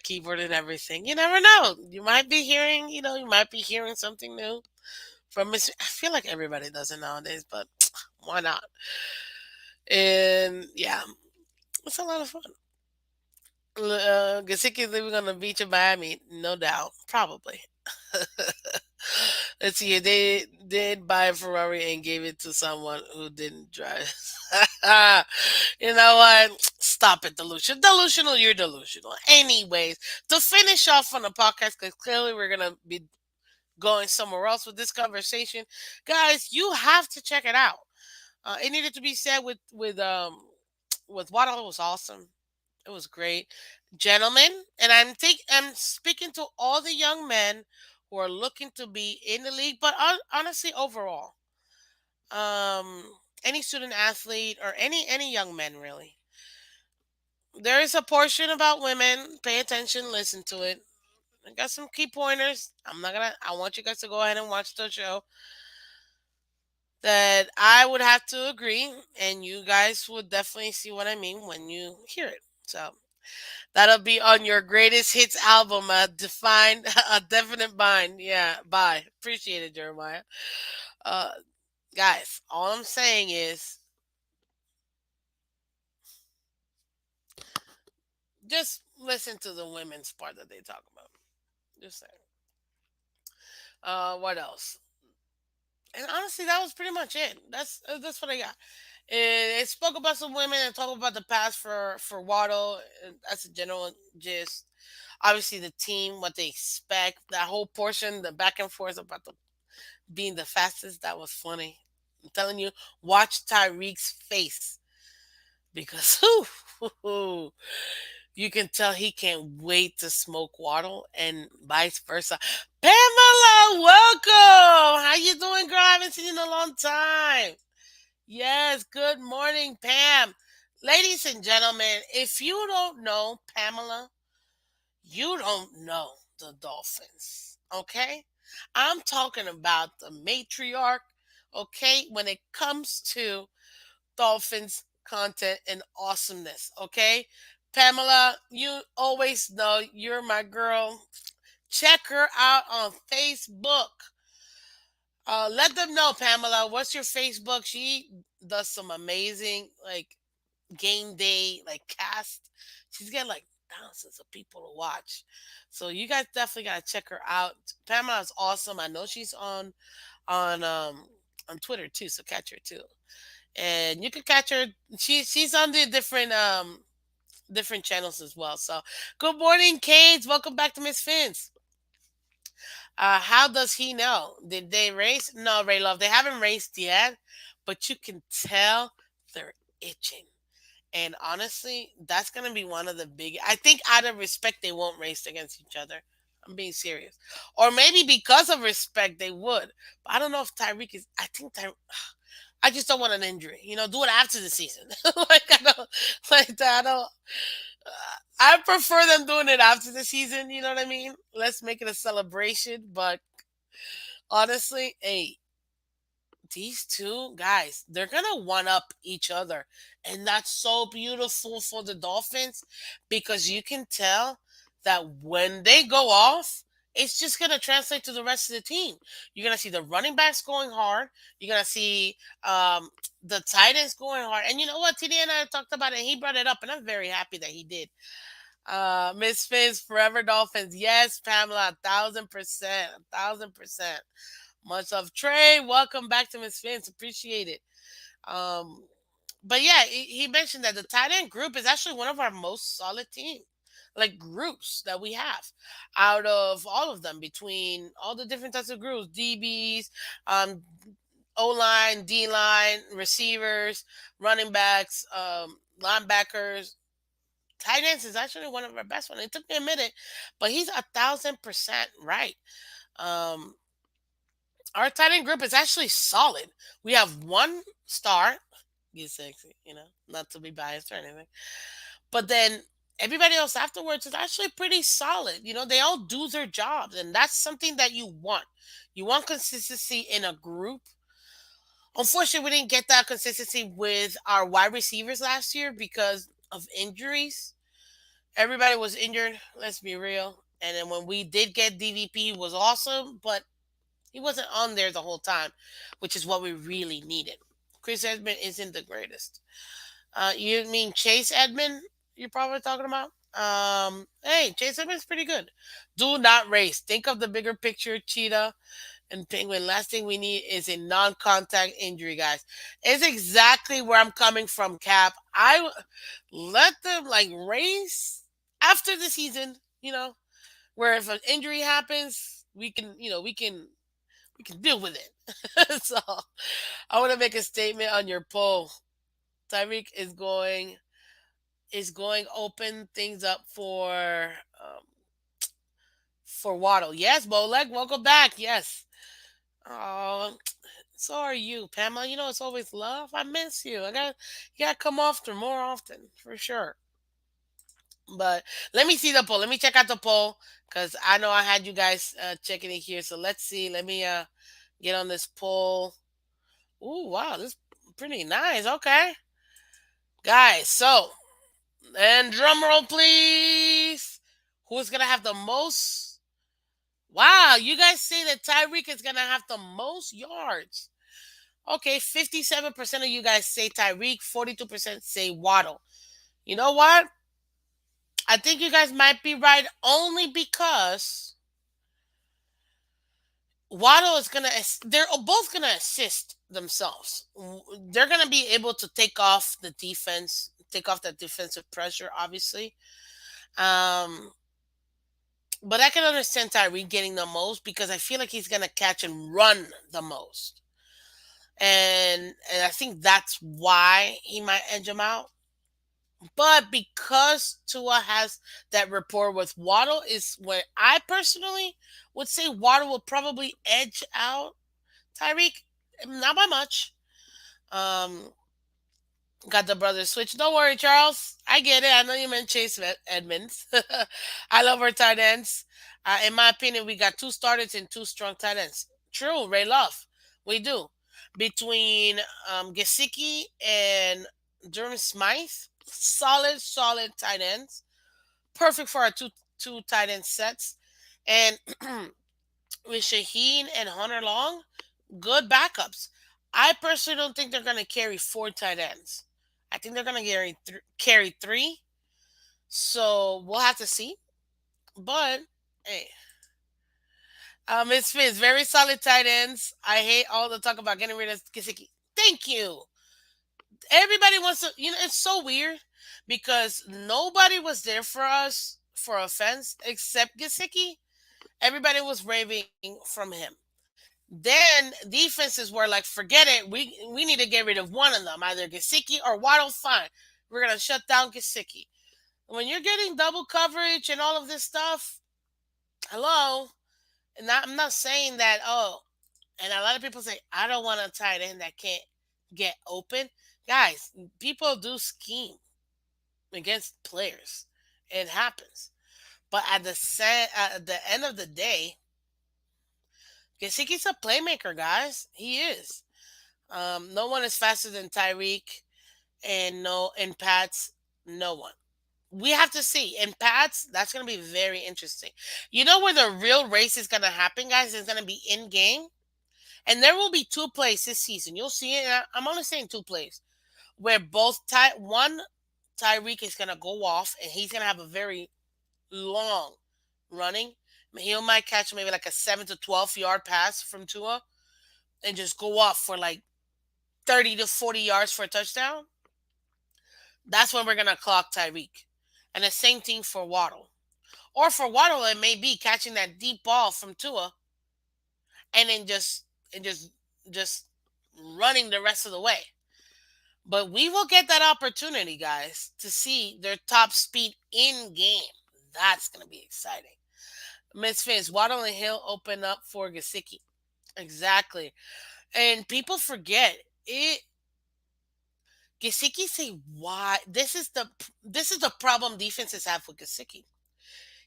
keyboard and everything. You never know. You might be hearing something new from Miss. I feel like everybody does it nowadays, but why not? And yeah, it's a lot of fun. Gasicki living on the beach of Miami, no doubt, probably. Let's see, they did buy a Ferrari and gave it to someone who didn't drive. You know what? Stop it, delusional. You're delusional. Anyways, to finish off on the podcast, because clearly we're gonna be going somewhere else with this conversation, guys. You have to check it out. It needed to be said with Waddle. It was awesome. It was great, gentlemen. And I'm speaking to all the young men who are looking to be in the league, but honestly, overall, any student athlete or any young men really, There is a portion about women. Pay attention, listen to it. I got some key pointers. I'm not gonna. I want you guys to go ahead and watch the show. That I would have to agree, and you guys would definitely see what I mean when you hear it. So that'll be on your greatest hits album, a defined, a definite bind. Yeah, bye. Appreciate it, Jeremiah. Uh, guys, all I'm saying is just listen to the women's part that they talk about. Just saying. What else? And honestly, that was pretty much it. That's what I got. It spoke about some women and talked about the past for Waddle. And that's a general gist. Obviously, the team, what they expect, that whole portion, the back and forth about the being the fastest, that was funny. I'm telling you, watch Tyreek's face because you can tell he can't wait to smoke Waddle and vice versa. Pamela, welcome. How you doing, girl? I haven't seen you in a long time. Yes, good morning, Pam. Ladies and gentlemen, if you don't know Pamela, you don't know the Dolphins. Okay? I'm talking about the matriarch, okay, when it comes to Dolphins content and awesomeness, okay? Pamela, you always know you're my girl. Check her out on Facebook. Let them know, Pamela, what's your Facebook? She does some amazing game day cast. She's getting like thousands of people to watch. So you guys definitely gotta check her out. Pamela is awesome. I know she's on Twitter too, so catch her too. And you can catch her. She's on the different channels as well. So good morning, Kate. Welcome back to Miss Fins. How does he know? Did they race? No, Ray Love. They haven't raced yet, but you can tell they're itching. And honestly, that's gonna be one of the big. I think out of respect, they won't race against each other. I'm being serious, or maybe because of respect, they would. But I don't know if Tyreek is. I think I just don't want an injury. Do it after the season. I don't like that. I don't. I prefer them doing it after the season. You know what I mean? Let's make it a celebration. But honestly, hey, these two guys, they're gonna one up each other, and that's so beautiful for the Dolphins because you can tell that when they go off, it's just gonna translate to the rest of the team. You're gonna see the running backs going hard. You're gonna see the tight ends going hard. And you know what? TD and I talked about it. And he brought it up, and I'm very happy that he did. Miss Fizz, Forever Dolphins. Yes, Pamela, 1,000%, 1,000%. Much love, Trey. Welcome back to Miss Fans. Appreciate it. Um, but yeah, he mentioned that the tight end group is actually one of our most solid team, like groups that we have out of all of them between all the different types of groups, DBs, O line, D line, receivers, running backs, linebackers. Tight ends is actually one of our best ones. It took me a minute, but he's 1,000% right. Um, our tight end group is actually solid. We have one star, get sexy, not to be biased or anything. But then everybody else afterwards is actually pretty solid. They all do their jobs, and that's something that you want. You want consistency in a group. Unfortunately, we didn't get that consistency with our wide receivers last year because of injuries. Everybody was injured, let's be real. And then when we did get DVP, it was awesome, but he wasn't on there the whole time, which is what we really needed. Chris Edmond isn't the greatest. You mean Chase Edmond? You're probably talking about. Hey, Chase Edmond's pretty good. Do not race. Think of the bigger picture, Cheetah and Penguin. Last thing we need is a non-contact injury, guys. It's exactly where I'm coming from, Cap. Let them race after the season. Where if an injury happens, we can deal with it. So I want to make a statement on your poll. Tyreek is going open things up for Waddle. Yes, Bolek, welcome back. Yes. Oh, so are you, Pamela. It's always love. I miss you. You gotta come often, more often, for sure. But let me see the poll. Let me check out the poll because I know I had you guys checking it here. So let's see. Let me get on this poll. Ooh, wow, this is pretty nice. Okay, guys. So and drum roll, please. Who's gonna have the most? Wow, you guys say that Tyreek is gonna have the most yards. Okay, 57% of you guys say Tyreek, 42% say Waddle. You know what? I think you guys might be right only because Waddle is gonna. They're both gonna assist themselves. They're gonna be able to take off the defense, take off that defensive pressure, obviously. Um, but I can understand Tyreek getting the most because I feel like he's gonna catch and run the most, and I think that's why he might edge him out. But because Tua has that rapport with Waddle, is where I personally would say Waddle will probably edge out Tyreek, not by much. Um, got the brothers switch. Don't worry, Charles. I get it. I know you meant Chase Edmonds. I love our tight ends. In my opinion, we got two starters and two strong tight ends. True, Ray Love. We do. Between Gesicki and Durham Smythe, solid tight ends. Perfect for our two tight end sets. And with Shaheen and Hunter Long, good backups. I personally don't think they're going to carry four tight ends. I think they're going to carry three. So we'll have to see. But hey, it's Phins, very solid tight ends. I hate all the talk about getting rid of Kisiki. Thank you. Everybody wants to. It's so weird because nobody was there for us for offense except Gesicki. Everybody was raving from him. Then defenses were like, forget it. We need to get rid of one of them, either Gesicki or Waddle. Fine, we're gonna shut down Gesicki. When you're getting double coverage and all of this stuff, hello. And I'm not saying that. Oh, and a lot of people say I don't want a tight end that can't get open. Guys, people do scheme against players. It happens. But at the end of the day, Gesicki's a playmaker, guys. He is. No one is faster than Tyreek, and no in Pats, no one. We have to see in Pats. That's going to be very interesting. You know where the real race is going to happen, guys? It's going to be in game, and there will be two plays this season. You'll see it. I'm only saying two plays where one Tyreek is going to go off, and he's going to have a very long running. He might catch maybe like a 7 to 12 yard pass from Tua, and just go off for like 30 to 40 yards for a touchdown. That's when we're going to clock Tyreek. And the same thing for Waddle. Or for Waddle, it may be catching that deep ball from Tua and then just running the rest of the way. But we will get that opportunity, guys, to see their top speed in game. That's going to be exciting. Miss Fins, Waddle and Hill open up for Gesicki. Exactly. And people forget it. Gesicki say why this is the problem defenses have with Gesicki.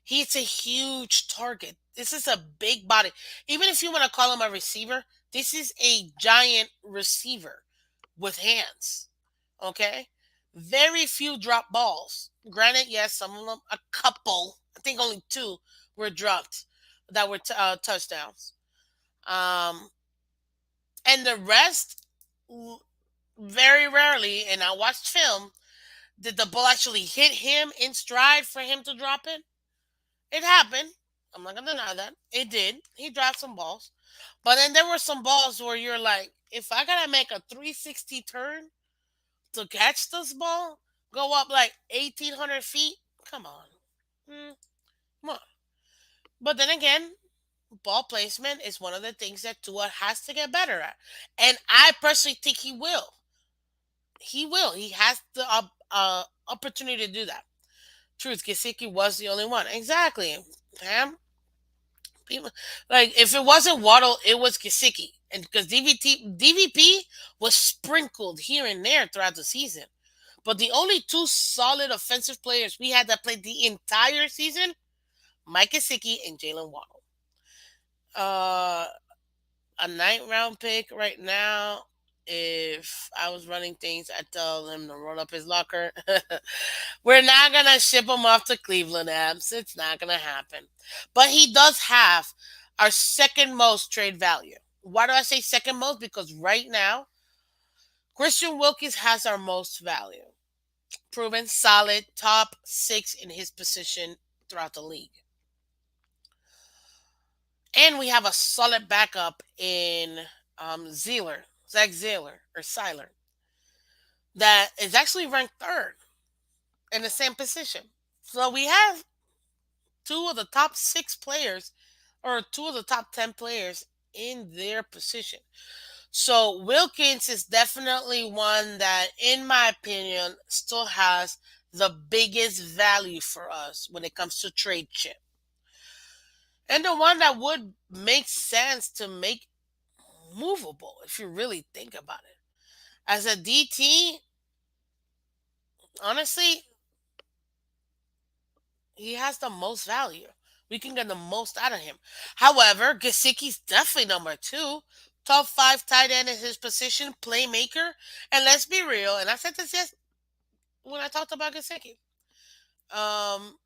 He's a huge target. This is a big body. Even if you want to call him a receiver, this is a giant receiver with hands. Okay? Very few drop balls. Granted, yes, some of them, a couple, I think only two were dropped that were touchdowns. Um, and the rest, very rarely, and I watched film, did the ball actually hit him in stride for him to drop it? It happened. I'm not gonna deny that. It did. He dropped some balls. But then there were some balls where you're like, if I gotta make a 360 turn to catch this ball, go up like 1,800 feet, come on. Come on. But then again, ball placement is one of the things that Tua has to get better at. And I personally think he will. He will. He has the opportunity to do that. Truth, Gesicki was the only one. Exactly. Pam, people like if it wasn't Waddle, it was Gesicki, and because DVP was sprinkled here and there throughout the season, But the only two solid offensive players we had that played the entire season, Mike Gesicki and Jalen Waddle. Uh, a ninth round pick right now. If I was running things, I'd tell him to roll up his locker. We're not gonna ship him off to Cleveland, Abs. It's not gonna happen. But he does have our second most trade value. Why do I say second most? Because right now, Christian Wilkins has our most value. Proven solid, top six in his position throughout the league. And we have a solid backup in Zach Zeller, or Seiler, that is actually ranked third in the same position. So we have two of the top six players, or two of the top 10 players in their position. So Wilkins is definitely one that, in my opinion, still has the biggest value for us when it comes to trade chip. And the one that would make sense to make movable if you really think about it. As a DT, honestly, he has the most value. We can get the most out of him. However, Gesicki's definitely number two. Top five tight end in his position, playmaker. And let's be real, and I said this yes when I talked about Gesicki. Um,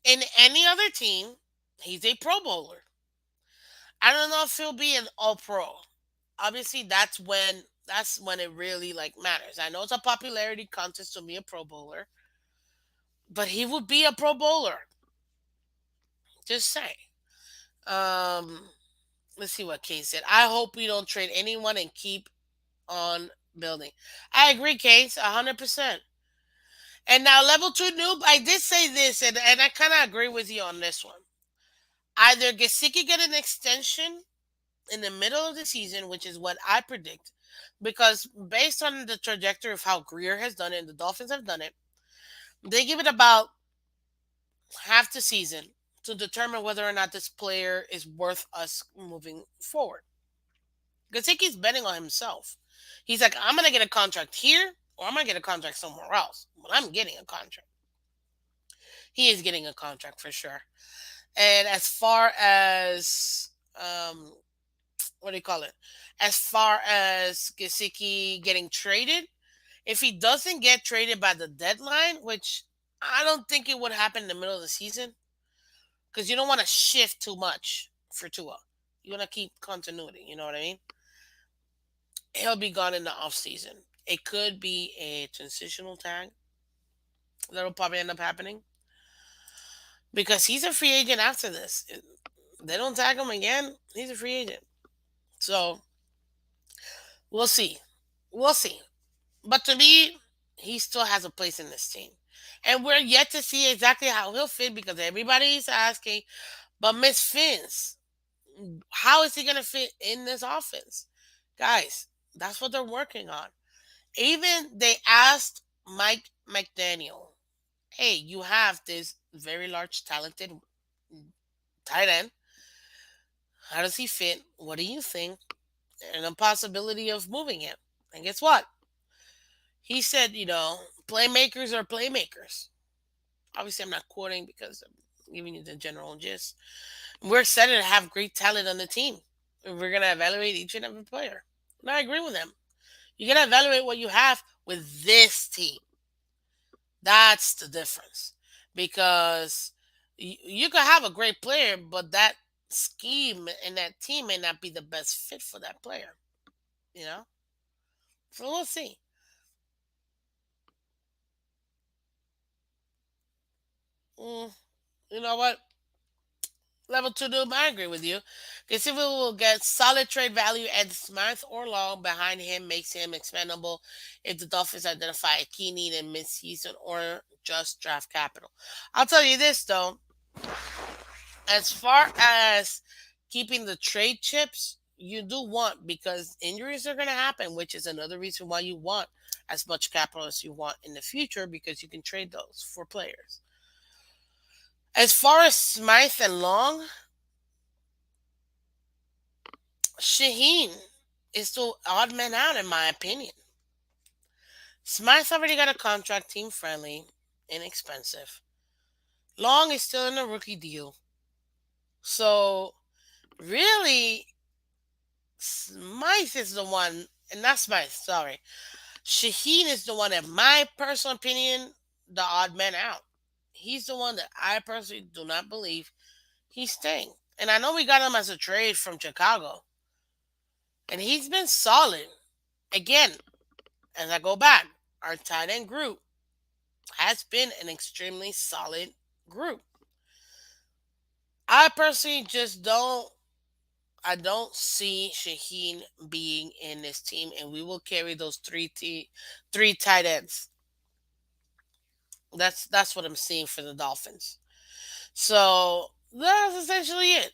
in any other team, he's a Pro Bowler. I don't know if he'll be an All Pro. Obviously, that's when it really like matters. I know it's a popularity contest to be a Pro Bowler, but he would be a Pro Bowler. Just say. Um, let's see what Case said. I hope we don't trade anyone and keep on building. I agree, Case, 100%. And now level two noob, I did say this, and I kind of agree with you on this one. Either Gesicki get an extension in the middle of the season, which is what I predict, because based on the trajectory of how Greer has done it and the Dolphins have done it, they give it about half the season to determine whether or not this player is worth us moving forward. Gasicki's betting on himself. He's like, I'm gonna get a contract here, or I'm gonna get a contract somewhere else. But I'm getting a contract. He is getting a contract for sure. And as far as what do you call it? As far as Gesicki getting traded, if he doesn't get traded by the deadline, which I don't think it would happen in the middle of the season, because you don't want to shift too much for Tua. You want to keep continuity. You know what I mean? He'll be gone in the off season. It could be a transitional tag that'll probably end up happening because he's a free agent after this. If they don't tag him again, he's a free agent. So we'll see. We'll see. But to me, he still has a place in this team. And we're yet to see exactly how he'll fit because everybody's asking, but Miss Phins, how is he going to fit in this offense? Guys, that's what they're working on. Even they asked Mike McDaniel, hey, you have this very large, talented tight end. How does he fit? What do you think? And the possibility of moving him. And guess what? He said, playmakers are playmakers. Obviously, I'm not quoting because I'm giving you the general gist. We're excited to have great talent on the team. We're going to evaluate each and every player. And I agree with them. You got to evaluate what you have with this team. That's the difference. Because you could have a great player, but that scheme and that team may not be the best fit for that player. You know? So we'll see. Mm, you know what? Level two doom, I agree with you. Because if we will get solid trade value and Smith or Long behind him makes him expendable if the Dolphins identify a key need in midseason or just draft capital. I'll tell you this though, as far as keeping the trade chips, you do want because injuries are going to happen, which is another reason why you want as much capital as you want in the future because you can trade those for players. As far as Smythe and Long, Shaheen is the odd man out in my opinion. Smythe's already got a contract, team friendly, inexpensive. Long is still in a rookie deal. So really, Smythe is the one, and not Smythe, sorry. Shaheen is the one, in my personal opinion, the odd man out. He's the one that I personally do not believe he's staying. And I know we got him as a trade from Chicago, and he's been solid. Again, as I go back, our tight end group has been an extremely solid group. I personally just don't. I don't see Shaheen being in this team, and we will carry those three tight ends. That's what I'm seeing for the Dolphins. So that's essentially it.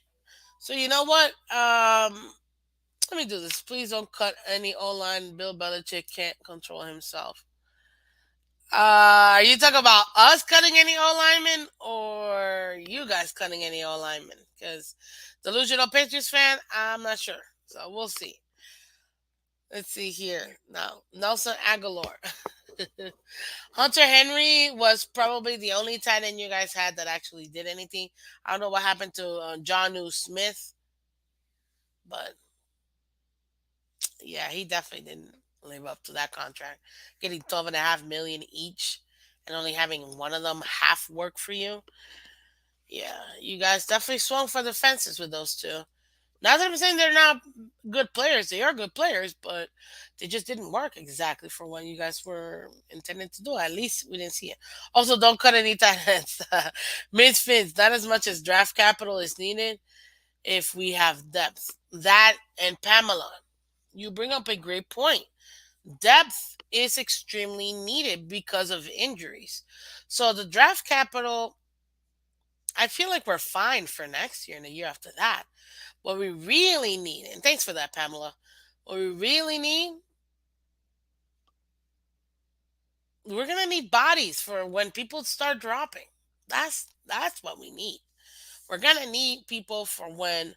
So you know what? Let me do this. Please don't cut any O line. Bill Belichick can't control himself. Are you talking about us cutting any O linemen or you guys cutting any O linemen? Because delusional Patriots fan, I'm not sure. So we'll see. Let's see here. Now, Nelson Aguilar. Hunter Henry was probably the only tight end you guys had that actually did anything. I don't know what happened to John Smith, but yeah, he definitely didn't live up to that contract. Getting 12.5 million each and only having one of them half work for you. Yeah, you guys definitely swung for the fences with those two. Not that I'm saying they're not good players. They are good players, but they just didn't work exactly for what you guys were intended to do. At least we didn't see it. Also, don't cut any tight ends. Miss Phins, not as much as draft capital is needed if we have depth. That and Pamela, you bring up a great point. Depth is extremely needed because of injuries. So the draft capital, I feel like we're fine for next year and the year after that. What we really need, and thanks for that, Pamela. What we really need, we're gonna need bodies for when people start dropping. That's what we need. We're gonna need people for when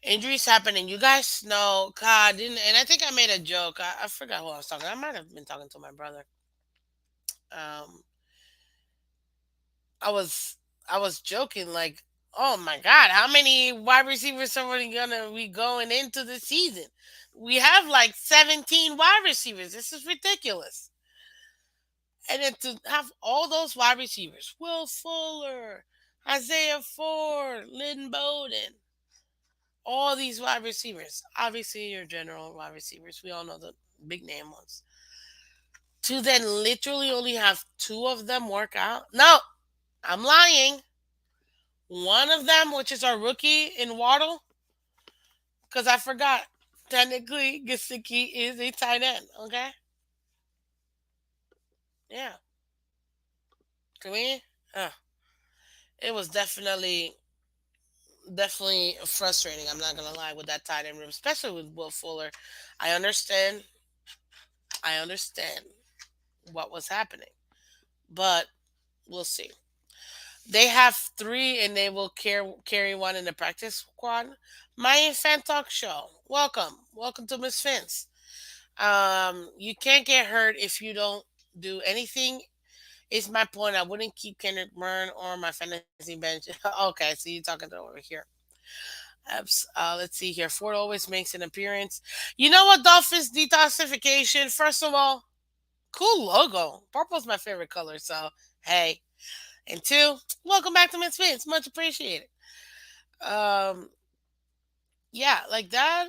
injuries happen. And you guys know, God, didn't, and I think I made a joke. I forgot who I was talking. I might have been talking to my brother. Um, I was I was joking like, oh my God, how many wide receivers are we gonna be going into the season? We have like 17 wide receivers. This is ridiculous. And then to have all those wide receivers, Will Fuller, Isaiah Ford, Lynn Bowden, all these wide receivers. Obviously, your general wide receivers. We all know the big name ones. To then literally only have two of them work out. No, I'm lying. One of them, which is our rookie in Waddle, because I forgot. Technically, Gasicki is a tight end. Okay, yeah. To me, uh, it was definitely frustrating. I'm not gonna lie with that tight end room, especially with Will Fuller. I understand. I understand what was happening, but we'll see. They have three, and they will carry one in the practice squad. My Fan Talk Show. Welcome to Miss Fence. You can't get hurt if you don't do anything. Is my point. I wouldn't keep Kendrick Byrne or my fantasy bench. Okay, so you're talking to over here. Let's see here. Ford always makes an appearance. You know what, Dolphins detoxification? First of all, cool logo. Purple's my favorite color, so hey. And two, welcome back to Miss Vince. Much appreciated. Um, yeah, like that.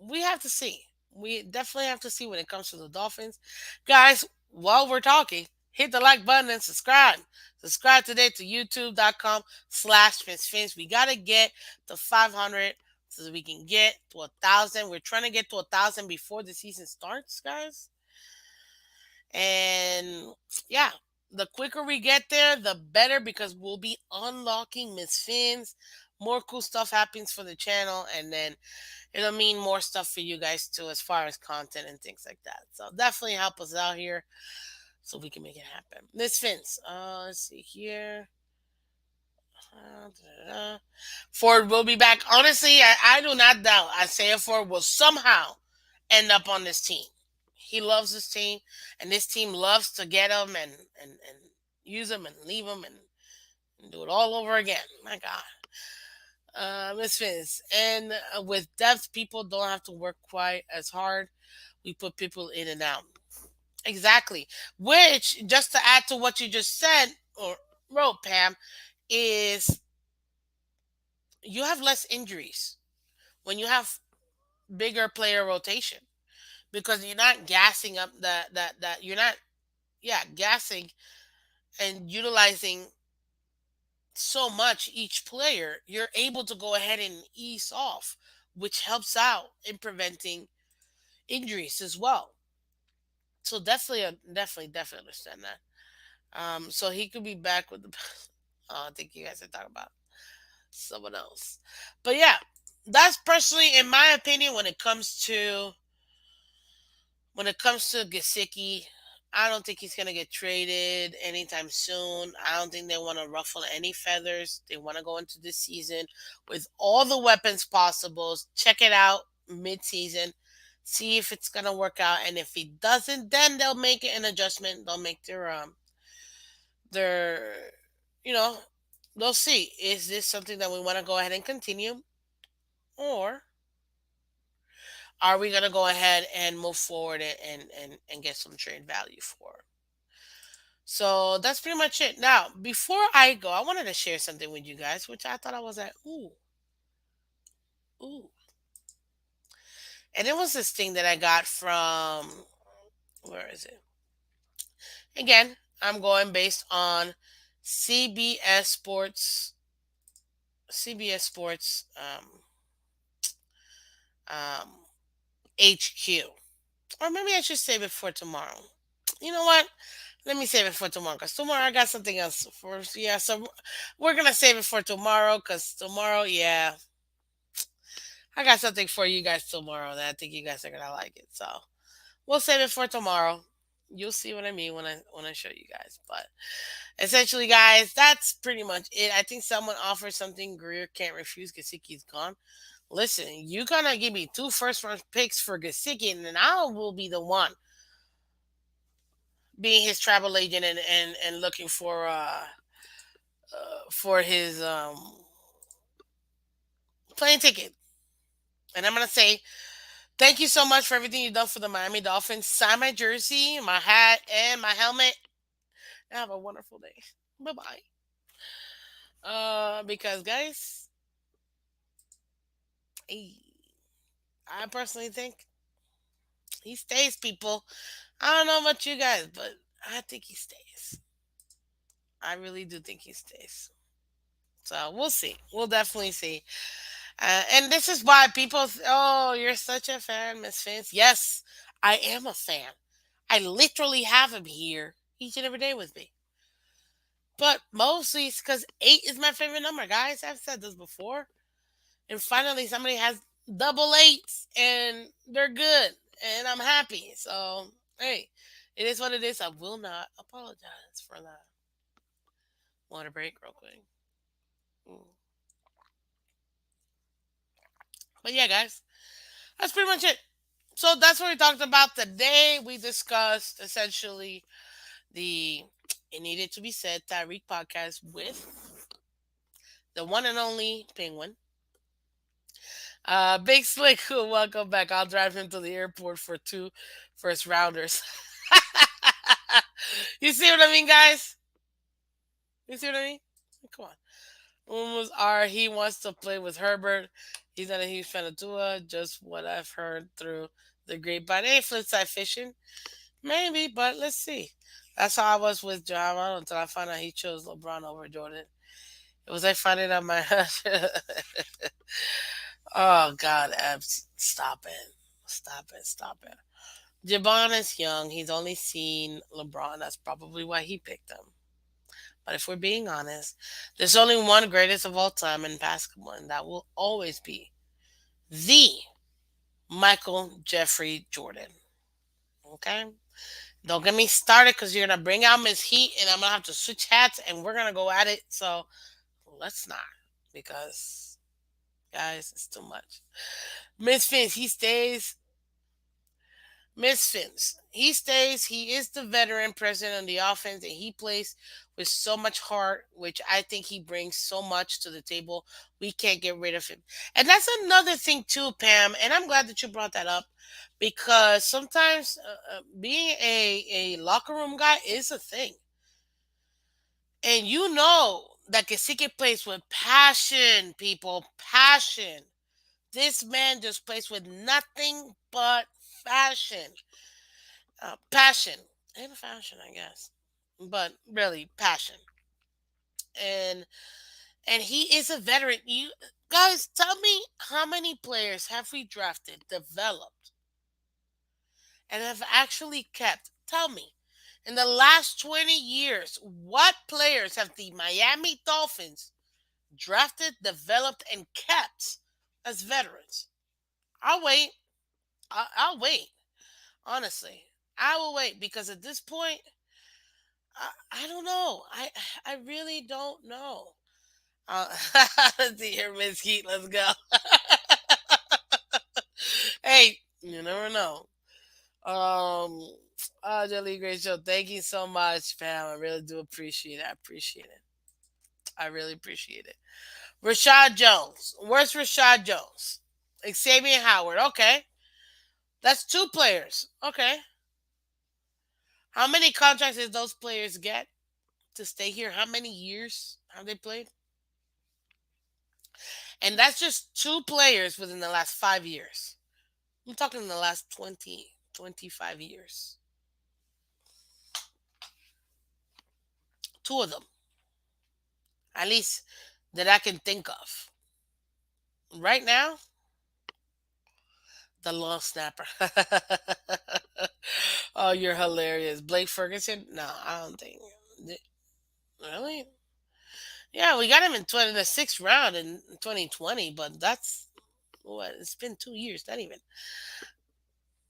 We have to see. We definitely have to see when it comes to the Dolphins. Guys, while we're talking, hit the like button and subscribe. Subscribe today to youtube.com/FinzFinz. We got to get to 500 so that we can get to 1,000. We're trying to get to 1,000 before the season starts, guys. And yeah, the quicker we get there, the better because we'll be unlocking Miss Fins. More cool stuff happens for the channel, and then it'll mean more stuff for you guys too, as far as content and things like that. So definitely help us out here so we can make it happen. Miss Fins, let's see here. Da-da-da. Ford will be back. Honestly, I do not doubt Isaiah Ford will somehow end up on this team. He loves his team, and this team loves to get him and use him and leave him and do it all over again. My God. Miss Fizz. And with depth, people don't have to work quite as hard. We put people in and out. Exactly. Which, just to add to what you just said or wrote, Pam, is you have less injuries when you have bigger player rotation because you're not gassing up that you're not, yeah, gassing and utilizing so much each player. You're able to go ahead and ease off, which helps out in preventing injuries as well. So definitely, definitely understand that. So he could be back with the. I think you guys are talking about someone else, but yeah, that's personally, in my opinion, when it comes to Gasicki. I don't think he's gonna get traded anytime soon. I don't think they want to ruffle any feathers. They want to go into this season with all the weapons possible. Check it out mid-season, see if it's gonna work out, and if he doesn't, then they'll make an adjustment. They'll make their you know they'll see, is this something that we want to go ahead and continue, or are we going to go ahead and move forward and get some trade value for it? So that's pretty much it. Now, before I go, I wanted to share something with you guys, which I thought I was like, ooh. And it was this thing that I got from, where is it? Again, I'm going based on CBS Sports, CBS Sports um, HQ. Or maybe I should save it for tomorrow. You know what? Let me save it for tomorrow because tomorrow I got something else for. Yeah, so we're gonna save it for tomorrow because tomorrow, yeah, I got something for you guys tomorrow that I think you guys are gonna like it. So we'll save it for tomorrow. You'll see what I mean when I show you guys. But essentially, guys, that's pretty much it. I think someone offered something Greer can't refuse. Gasicki's gone. Listen, you're gonna give me two first round picks for Gasicki, and then I will be the one being his travel agent and looking for his plane ticket. And I'm gonna say thank you so much for everything you've done for the Miami Dolphins. Sign my jersey, my hat, and my helmet. Have a wonderful day. Bye bye. Because guys, he, I personally think he stays. People, I don't know about you guys, but I think he stays. I really do think he stays. So we'll see. We'll definitely see. And this is why people, oh, you're such a fan, Miss Fins. Yes, I am a fan. I literally have him here each and every day with me. But mostly it's because eight is my favorite number, guys. I've said this before. And finally, somebody has double eights and they're good. And I'm happy. So, hey, it is what it is. I will not apologize for that. Want a break real quick? Mm. But yeah, guys, that's pretty much it. So that's what we talked about today. We discussed essentially the It Needed to Be Said Tyreek podcast with the one and only Penguin. Big Slick, welcome back. I'll drive him to the airport for two first rounders. You see what I mean, guys? You see what I mean? Come on. Rumors are he wants to play with Herbert. He's not a huge fan of Tua. Just what I've heard through the grapevine. Hey, flip side fishing. Maybe, but let's see. That's how I was with John Ronald until I found out he chose LeBron over Jordan. It was like finding out my. Oh God, Ebs, stop it, stop it, stop it. Jabon is young. He's only seen LeBron. That's probably why he picked him. But if we're being honest, there's only one greatest of all time in basketball, and that will always be the Michael Jeffrey Jordan. Okay? Don't get me started because you're gonna bring out Miss Heat, and I'm gonna have to switch hats, and we're gonna go at it. So let's not, because guys, it's too much. Miss Fins, he stays. Miss Phins. He stays. He is the veteran president on the offense, and he plays with so much heart, which I think he brings so much to the table. We can't get rid of him. And that's another thing, too, Pam. And I'm glad that you brought that up because sometimes being a locker room guy is a thing. And you know that Gesicki plays with passion, people. Passion. This man just plays with nothing but passion. Passion and fashion, I guess, but really passion. And he is a veteran. You guys, tell me how many players have we drafted, developed, and have actually kept? Tell me, in the last 20 years, what players have the Miami Dolphins drafted, developed, and kept as veterans? I'll wait. I'll wait. Honestly, I will wait because at this point, I don't know. I really don't know. Uh, dear Miss Heat, let's go. Hey, you never know. Um, Jelly, great show. Thank you so much, Pam. I really do appreciate it. I appreciate it. I really appreciate it. Rashad Jones. Where's Rashad Jones? Xavier Howard. Okay. That's two players. Okay. How many contracts did those players get to stay here? How many years have they played? And that's just two players within the last 5 years. I'm talking in the last 20, 25 years. Two of them, at least that I can think of. Right now, the long snapper. Oh, you're hilarious. Blake Ferguson? No, I don't think. Really? Yeah, we got him in the sixth round in 2020, but that's what? It's been 2 years, not even.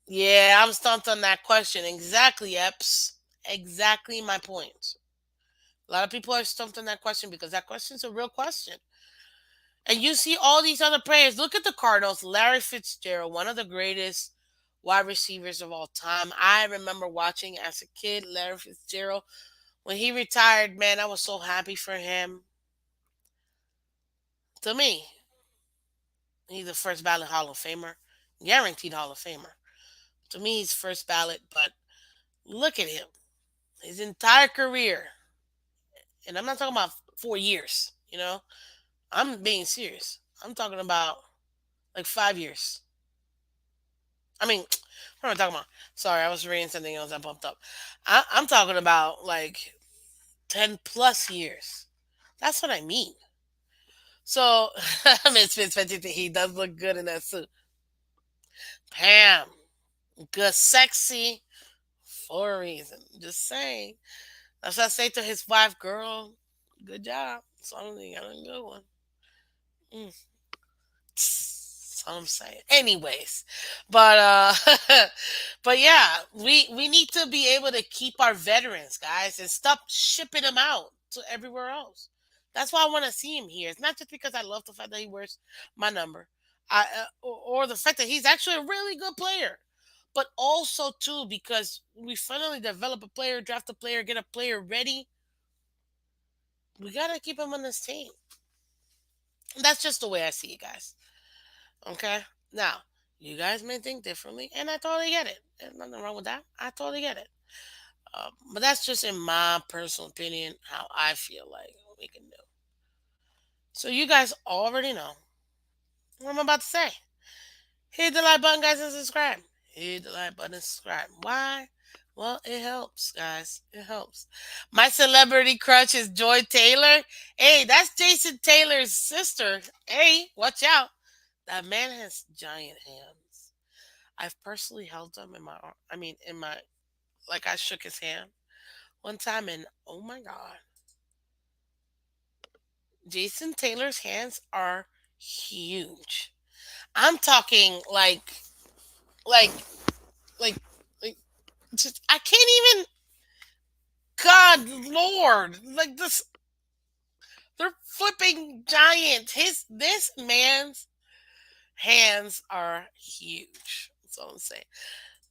Yeah, I'm stumped on that question. Exactly, Eps. Exactly my point. A lot of people are stumped on that question because that question's a real question. And you see all these other players. Look at the Cardinals. Larry Fitzgerald, one of the greatest wide receivers of all time. I remember watching as a kid Larry Fitzgerald. When he retired, man, I was so happy for him. To me, he's the first ballot Hall of Famer. Guaranteed Hall of Famer. To me, he's first ballot, but look at him. His entire career. And I'm not talking about 4 years, I'm being serious. I'm talking about like 5 years. I mean, what am I talking about? Sorry, I was reading something else. I bumped up. I'm talking about like 10 plus years. That's what I mean. So, Miss Fitzpatrick, he does look good in that suit. Pam, good, sexy for a reason. Just saying. That's what I say to his wife, girl. Good job. So I don't think I got a good one. Mm. That's all I'm saying. Anyways, but but yeah, we need to be able to keep our veterans, guys, and stop shipping them out to everywhere else. That's why I want to see him here. It's not just because I love the fact that he wears my number, or the fact that he's actually a really good player, but also too because we finally develop a player, draft a player, get a player ready. We gotta keep him on this team. That's just the way I see it, guys. Okay. Now, you guys may think differently, and I totally get it. There's nothing wrong with that. I totally get it. But that's just in my personal opinion how I feel like we can do. So you guys already know what I'm about to say. Hit the like button, guys, and subscribe. Hit the like button and subscribe. Why? Well, it helps, guys. It helps. My celebrity crush is Joy Taylor. Hey, that's Jason Taylor's sister. Hey, watch out. That man has giant hands. I've personally held them in my I mean in my like I shook his hand one time and oh my god. Jason Taylor's hands are huge. I'm talking like like like just I can't even God Lord like this they're flipping giants. His this man's hands are huge. That's all I'm saying.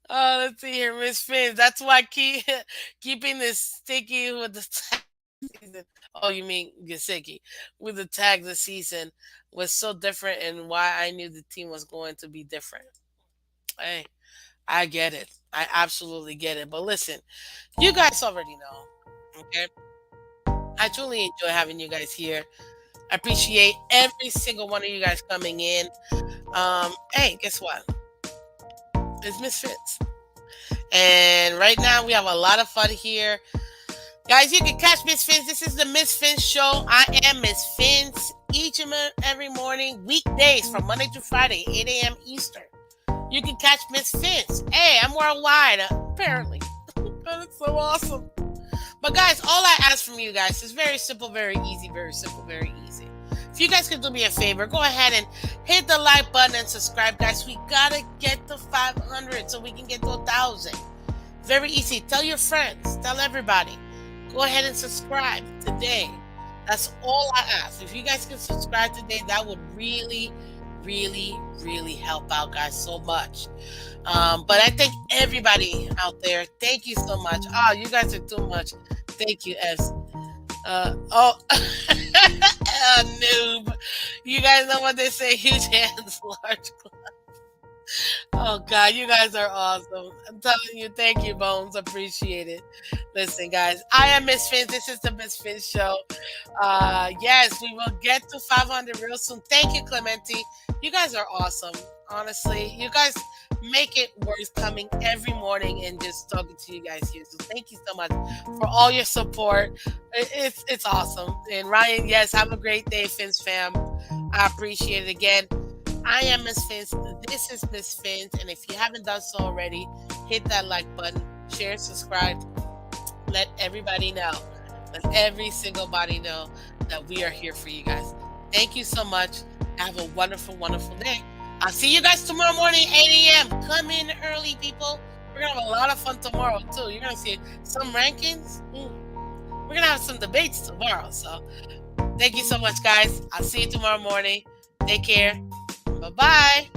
Let's see here, Miss Phins. That's why keeping this sticky with the tag season. Oh, you mean Gasicki with the tag this season was so different, and why I knew the team was going to be different. Hey, I get it. I absolutely get it. But listen, you guys already know. Okay, I truly enjoy having you guys here. I appreciate every single one of you guys coming in. Hey, guess what? It's Miss Fitz. And right now we have a lot of fun here. Guys, you can catch Miss Fins. This is the Miss Fins Show. I am Miss Fins each and every morning, weekdays from Monday to Friday, 8 a.m. Eastern. You can catch Miss Fins. Hey, I'm worldwide, apparently. That's so awesome. But guys, all I ask from you guys is very simple, very easy, very simple, very easy. If you guys could do me a favor, go ahead and hit the like button and subscribe, guys. We gotta get to 500 so we can get to 1,000. Very easy. Tell your friends. Tell everybody. Go ahead and subscribe today. That's all I ask. If you guys can subscribe today, that would really, really, really help out, guys, so much. But I thank everybody out there. Thank you so much. Oh, you guys are too much. Thank you, S. Oh, noob. You guys know what they say: huge hands, large. Oh God, you guys are awesome. I'm telling you, thank you, Bones. Appreciate it. Listen, guys, I am Miss Fins. This is the Miss Fins Show. Yes, we will get to 500 real soon. Thank you, Clementi. You guys are awesome. Honestly, you guys make it worth coming every morning and just talking to you guys here. So thank you so much for all your support. It's awesome. And Ryan, yes, have a great day, Fins fam. I appreciate it again. I am Miss Fins. This is Miss Fins. And if you haven't done so already, hit that like button, share, subscribe. Let everybody know. Let every single body know that we are here for you guys. Thank you so much. Have a wonderful, wonderful day. I'll see you guys tomorrow morning, 8 a.m. Come in early, people. We're going to have a lot of fun tomorrow, too. You're going to see some rankings. We're going to have some debates tomorrow. So thank you so much, guys. I'll see you tomorrow morning. Take care. Bye-bye.